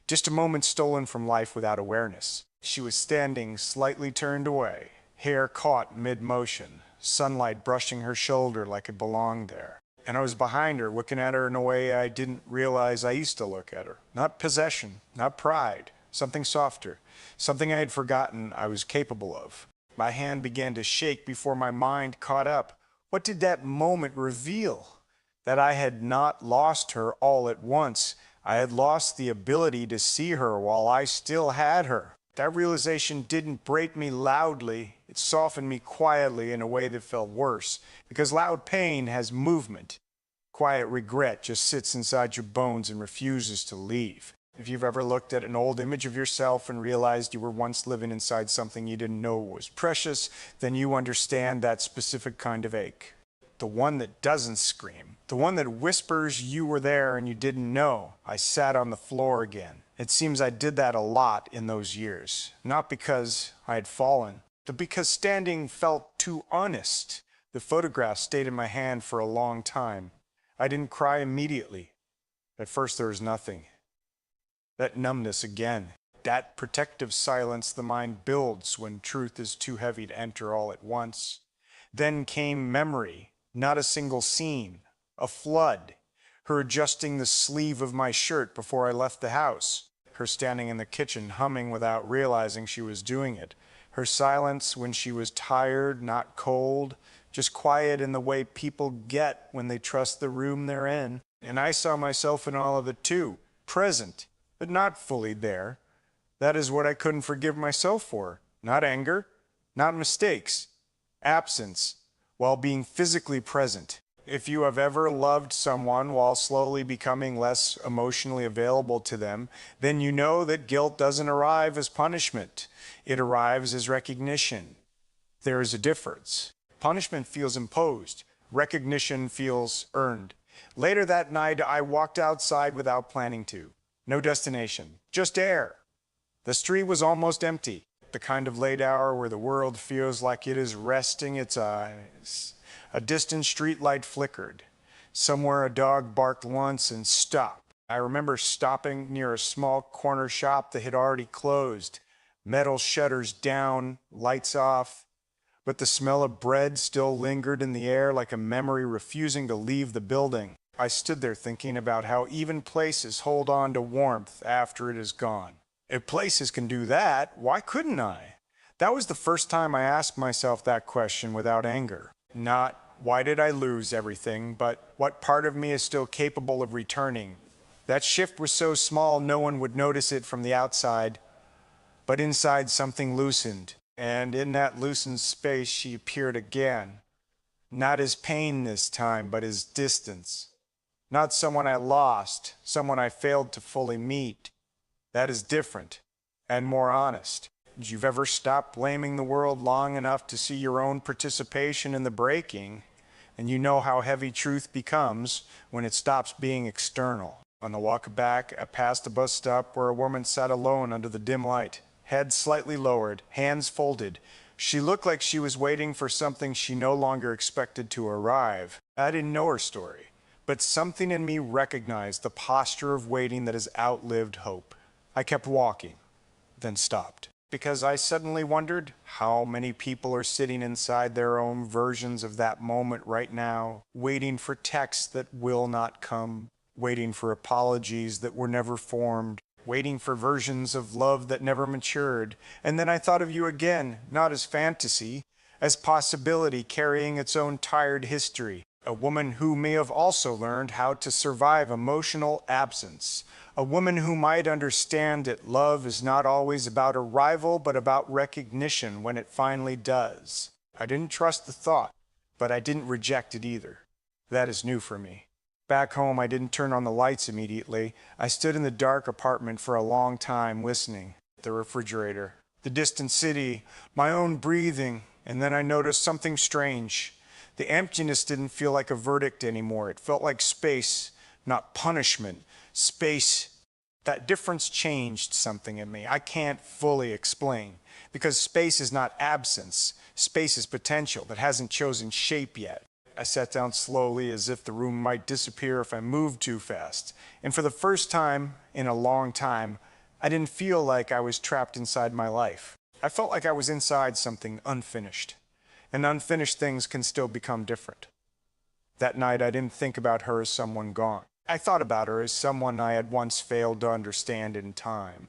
Just a moment stolen from life without awareness. She was standing slightly turned away, hair caught mid-motion, sunlight brushing her shoulder like it belonged there. And I was behind her, looking at her in a way I didn't realize I used to look at her. Not possession, not pride, something softer, something I had forgotten I was capable of. My hand began to shake before my mind caught up. What did that moment reveal? That I had not lost her all at once. I had lost the ability to see her while I still had her. That realization didn't break me loudly, it softened me quietly in a way that felt worse, because loud pain has movement. Quiet regret just sits inside your bones and refuses to leave. If you've ever looked at an old image of yourself and realized you were once living inside something you didn't know was precious, then you understand that specific kind of ache. The one that doesn't scream. The one that whispers you were there and you didn't know. I sat on the floor again. It seems I did that a lot in those years. Not because I had fallen, but because standing felt too honest. The photograph stayed in my hand for a long time. I didn't cry immediately. At first there was nothing. That numbness again. That protective silence the mind builds when truth is too heavy to enter all at once. Then came memory. Not a single scene. A flood. Her adjusting the sleeve of my shirt before I left the house. Her standing in the kitchen humming without realizing she was doing it. Her silence when she was tired, not cold, just quiet in the way people get when they trust the room they're in. And I saw myself in all of it too, present, but not fully there. That is what I couldn't forgive myself for. Not anger, not mistakes, absence, while being physically present. If you have ever loved someone while slowly becoming less emotionally available to them, then you know that guilt doesn't arrive as punishment. It arrives as recognition. There is a difference. Punishment feels imposed. Recognition feels earned. Later that night, I walked outside without planning to. No destination, just air. The street was almost empty. The kind of late hour where the world feels like it is resting its eyes. A distant streetlight flickered. Somewhere a dog barked once and stopped. I remember stopping near a small corner shop that had already closed. Metal shutters down, lights off. But the smell of bread still lingered in the air like a memory refusing to leave the building. I stood there thinking about how even places hold on to warmth after it is gone. If places can do that, why couldn't I? That was the first time I asked myself that question without anger. Not, why did I lose everything, but what part of me is still capable of returning? That shift was so small no one would notice it from the outside, but inside something loosened, and in that loosened space she appeared again. Not as pain this time, but as distance. Not someone I lost, someone I failed to fully meet. That is different and more honest. Did you ever stop blaming the world long enough to see your own participation in the breaking, and you know how heavy truth becomes when it stops being external? On the walk back, I passed a bus stop where a woman sat alone under the dim light, head slightly lowered, hands folded. She looked like she was waiting for something she no longer expected to arrive. I didn't know her story, but something in me recognized the posture of waiting that has outlived hope. I kept walking, then stopped, because I suddenly wondered how many people are sitting inside their own versions of that moment right now, waiting for texts that will not come, waiting for apologies that were never formed, waiting for versions of love that never matured. And then I thought of you again, not as fantasy, as possibility carrying its own tired history. A woman who may have also learned how to survive emotional absence. A woman who might understand that love is not always about arrival, but about recognition when it finally does. I didn't trust the thought, but I didn't reject it either. That is new for me. Back home, I didn't turn on the lights immediately. I stood in the dark apartment for a long time listening. The refrigerator, the distant city, my own breathing, and then I noticed something strange. The emptiness didn't feel like a verdict anymore. It felt like space, not punishment. Space. That difference changed something in me. I can't fully explain, because space is not absence. Space is potential that hasn't chosen shape yet. I sat down slowly as if the room might disappear if I moved too fast. And for the first time in a long time, I didn't feel like I was trapped inside my life. I felt like I was inside something unfinished. And unfinished things can still become different. That night, I didn't think about her as someone gone. I thought about her as someone I had once failed to understand in time.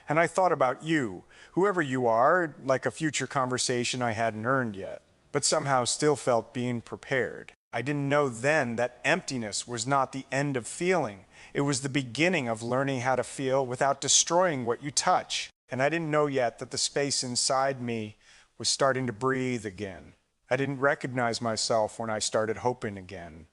And I thought about you, whoever you are, like a future conversation I hadn't earned yet, but somehow still felt being prepared. I didn't know then that emptiness was not the end of feeling. It was the beginning of learning how to feel without destroying what you touch. And I didn't know yet that the space inside me was starting to breathe again. I didn't recognize myself when I started hoping again.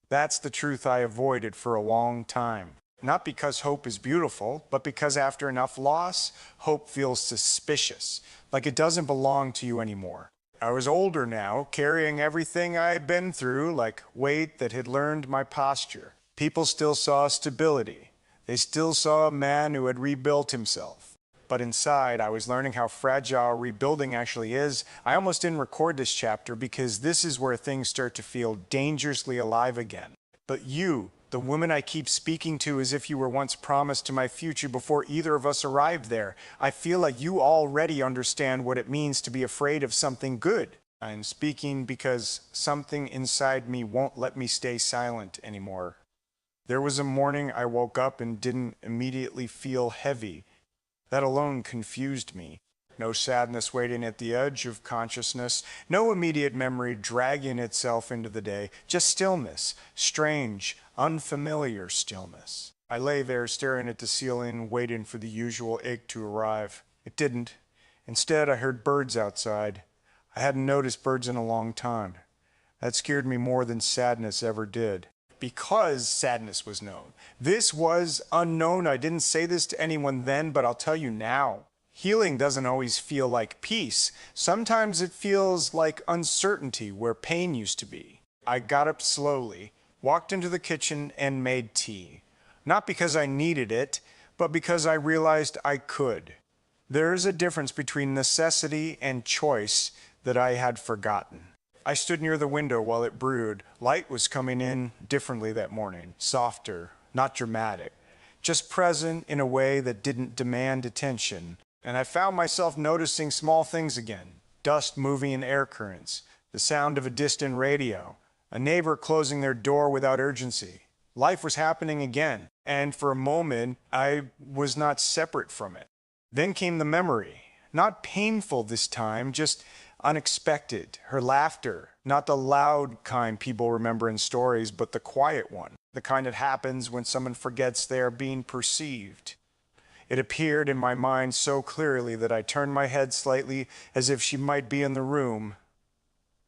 That's the truth I avoided for a long time. Not because hope is beautiful, but because after enough loss, hope feels suspicious, like it doesn't belong to you anymore. I was older now, carrying everything I had been through like weight that had learned my posture. People still saw stability. They still saw a man who had rebuilt himself. But inside, I was learning how fragile rebuilding actually is. I almost didn't record this chapter because this is where things start to feel dangerously alive again. But you, the woman I keep speaking to as if you were once promised to my future before either of us arrived there, I feel like you already understand what it means to be afraid of something good. I'm speaking because something inside me won't let me stay silent anymore. There was a morning I woke up and didn't immediately feel heavy. That alone confused me. No sadness waiting at the edge of consciousness, no immediate memory dragging itself into the day, just stillness, strange, unfamiliar stillness. I lay there staring at the ceiling, waiting for the usual ache to arrive. It didn't. Instead, I heard birds outside. I hadn't noticed birds in a long time. That scared me more than sadness ever did. Because sadness was known. This was unknown. I didn't say this to anyone then, but I'll tell you now. Healing doesn't always feel like peace. Sometimes it feels like uncertainty where pain used to be. I got up slowly, walked into the kitchen, and made tea. Not because I needed it, but because I realized I could. There is a difference between necessity and choice that I had forgotten. I stood near the window while it brewed. Light was coming in differently that morning, softer, not dramatic, just present in a way that didn't demand attention. And I found myself noticing small things again, dust moving in air currents, the sound of a distant radio, a neighbor closing their door without urgency. Life was happening again, and for a moment, I was not separate from it. Then came the memory, not painful this time, just unexpected. Her laughter, not the loud kind people remember in stories, but the quiet one, the kind that happens when someone forgets they are being perceived. It appeared in my mind so clearly that I turned my head slightly as if she might be in the room.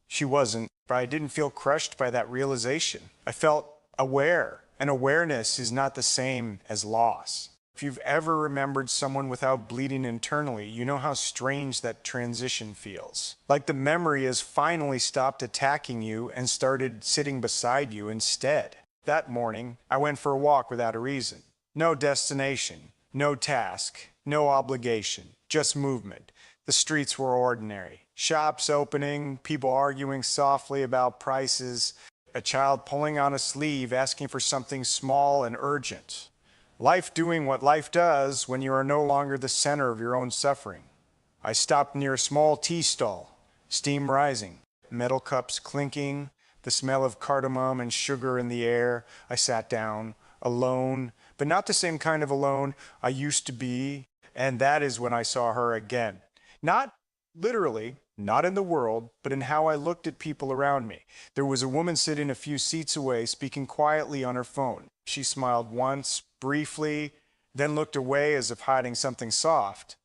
She wasn't, but I didn't feel crushed by that realization. I felt aware, and awareness is not the same as loss. If you've ever remembered someone without bleeding internally, you know how strange that transition feels. Like the memory has finally stopped attacking you and started sitting beside you instead. That morning, I went for a walk without a reason. No destination, no task, no obligation, just movement. The streets were ordinary. Shops opening, people arguing softly about prices, a child pulling on a sleeve asking for something small and urgent. Life doing what life does when you are no longer the center of your own suffering. I stopped near a small tea stall, steam rising, metal cups clinking, the smell of cardamom and sugar in the air. I sat down, alone, but not the same kind of alone I used to be, and that is when I saw her again. Not literally, not in the world, but in how I looked at people around me. There was a woman sitting a few seats away, speaking quietly on her phone. She smiled once, briefly, then looked away as if hiding something soft.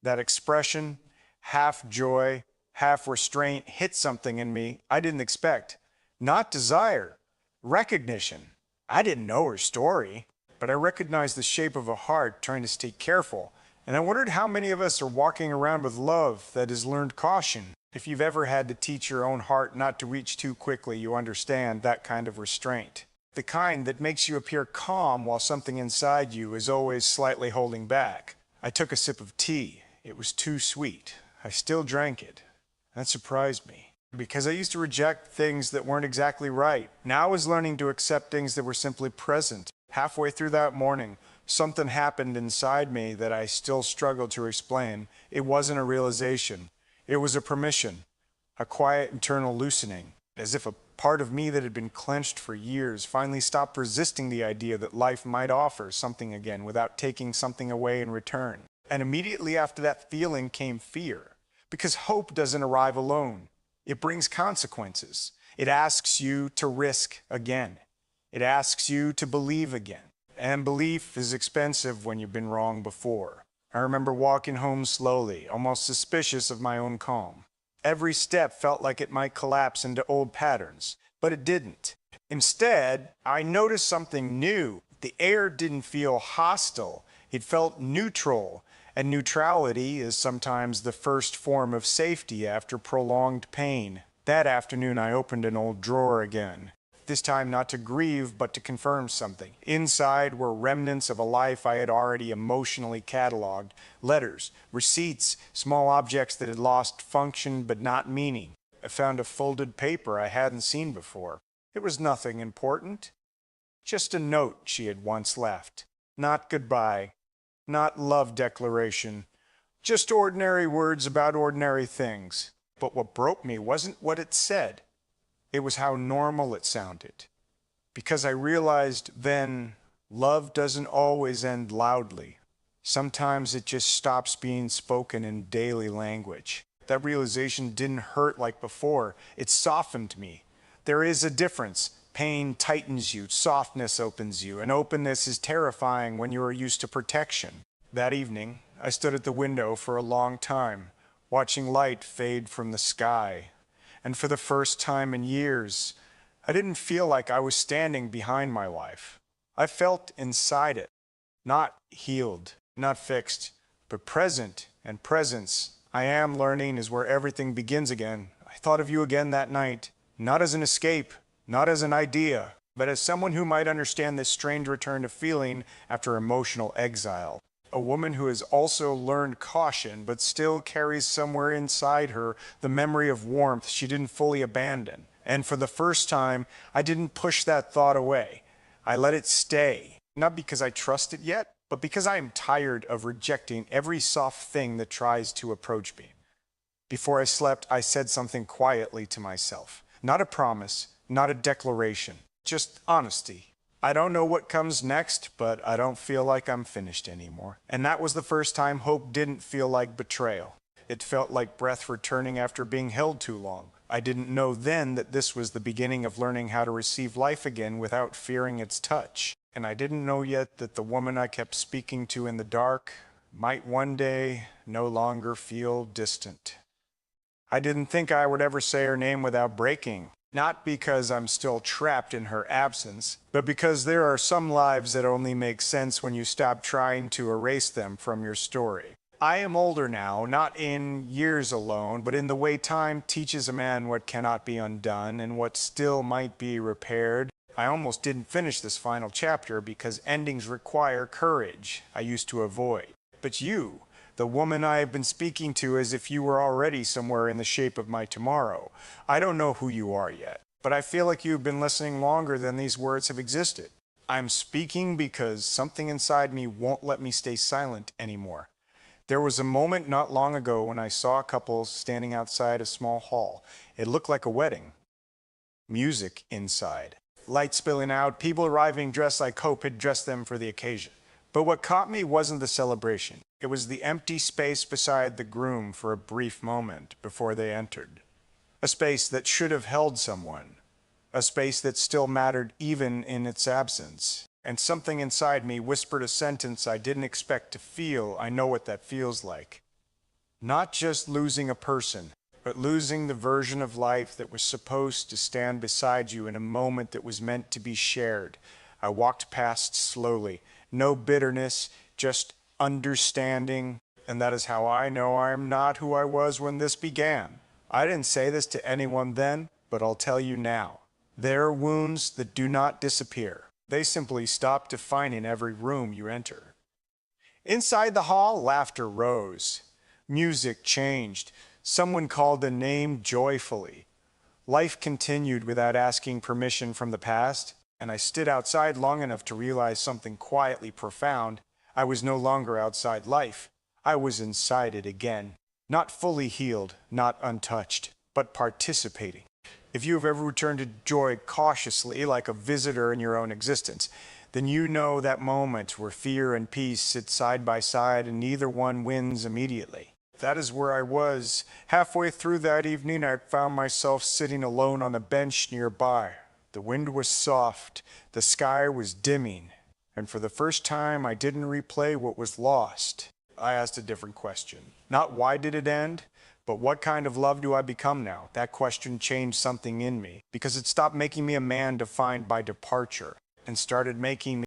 That expression, half joy, half restraint, hit something in me I didn't expect. Not desire, recognition. I didn't know her story, but I recognized the shape of a heart trying to stay careful. And I wondered how many of us are walking around with love that has learned caution. If you've ever had to teach your own heart not to reach too quickly, you understand that kind of restraint. The kind that makes you appear calm while something inside you is always slightly holding back. I took a sip of tea. It was too sweet. I still drank it. That surprised me, because I used to reject things that weren't exactly right. Now I was learning to accept things that were simply present. Halfway through that morning, something happened inside me that I still struggle to explain. It wasn't a realization. It was a permission, a quiet internal loosening, as if a part of me that had been clenched for years finally stopped resisting the idea that life might offer something again without taking something away in return. And immediately after that feeling came fear, because hope doesn't arrive alone. It brings consequences. It asks you to risk again. It asks you to believe again. And belief is expensive when you've been wrong before. I remember walking home slowly, almost suspicious of my own calm. Every step felt like it might collapse into old patterns, but it didn't. Instead, I noticed something new. The air didn't feel hostile, it felt neutral. And neutrality is sometimes the first form of safety after prolonged pain. That afternoon, I opened an old drawer again. This time not to grieve, but to confirm something. Inside were remnants of a life I had already emotionally cataloged. Letters, receipts, small objects that had lost function but not meaning. I found a folded paper I hadn't seen before. It was nothing important. Just a note she had once left. Not goodbye. Not love declaration. Just ordinary words about ordinary things. But what broke me wasn't what it said. It was how normal it sounded. Because I realized then, love doesn't always end loudly. Sometimes it just stops being spoken in daily language. That realization didn't hurt like before. It softened me. There is a difference. Pain tightens you, softness opens you, and openness is terrifying when you are used to protection. That evening, I stood at the window for a long time, watching light fade from the sky. And for the first time in years, I didn't feel like I was standing behind my life. I felt inside it, not healed, not fixed, but present, and presence, I am learning, is where everything begins again. I thought of you again that night, not as an escape, not as an idea, but as someone who might understand this strange return to feeling after emotional exile. A woman who has also learned caution, but still carries somewhere inside her the memory of warmth she didn't fully abandon. And for the first time, I didn't push that thought away. I let it stay, not because I trust it yet, but because I am tired of rejecting every soft thing that tries to approach me. Before I slept, I said something quietly to myself. Not a promise, not a declaration, just honesty. I don't know what comes next, but I don't feel like I'm finished anymore. And that was the first time hope didn't feel like betrayal. It felt like breath returning after being held too long. I didn't know then that this was the beginning of learning how to receive life again without fearing its touch. And I didn't know yet that the woman I kept speaking to in the dark might one day no longer feel distant. I didn't think I would ever say her name without breaking. Not because I'm still trapped in her absence, but because there are some lives that only make sense when you stop trying to erase them from your story. I am older now, not in years alone, but in the way time teaches a man what cannot be undone and what still might be repaired. I almost didn't finish this final chapter because endings require courage I used to avoid. But you, the woman I have been speaking to as if you were already somewhere in the shape of my tomorrow. I don't know who you are yet, but I feel like you've been listening longer than these words have existed. I'm speaking because something inside me won't let me stay silent anymore. There was a moment not long ago when I saw a couple standing outside a small hall. It looked like a wedding. Music inside. Light spilling out, people arriving dressed like Hope had dressed them for the occasion. But what caught me wasn't the celebration. It was the empty space beside the groom for a brief moment before they entered. A space that should have held someone. A space that still mattered even in its absence. And something inside me whispered a sentence I didn't expect to feel. I know what that feels like. Not just losing a person, but losing the version of life that was supposed to stand beside you in a moment that was meant to be shared. I walked past slowly. No bitterness, just understanding, and that is how I know I am not who I was when this began. I didn't say this to anyone then, but I'll tell you now. There are wounds that do not disappear. They simply stop defining every room you enter. Inside the hall, laughter rose. Music changed. Someone called a name joyfully. Life continued without asking permission from the past. And I stood outside long enough to realize something quietly profound. I was no longer outside life. I was inside it again. Not fully healed, not untouched, but participating. If you have ever returned to joy cautiously, like a visitor in your own existence, then you know that moment where fear and peace sit side by side and neither one wins immediately. That is where I was. Halfway through that evening, I found myself sitting alone on a bench nearby. The wind was soft, the sky was dimming, and for the first time, I didn't replay what was lost. I asked a different question. Not why did it end, but what kind of love do I become now? That question changed something in me, because it stopped making me a man defined by departure and started making me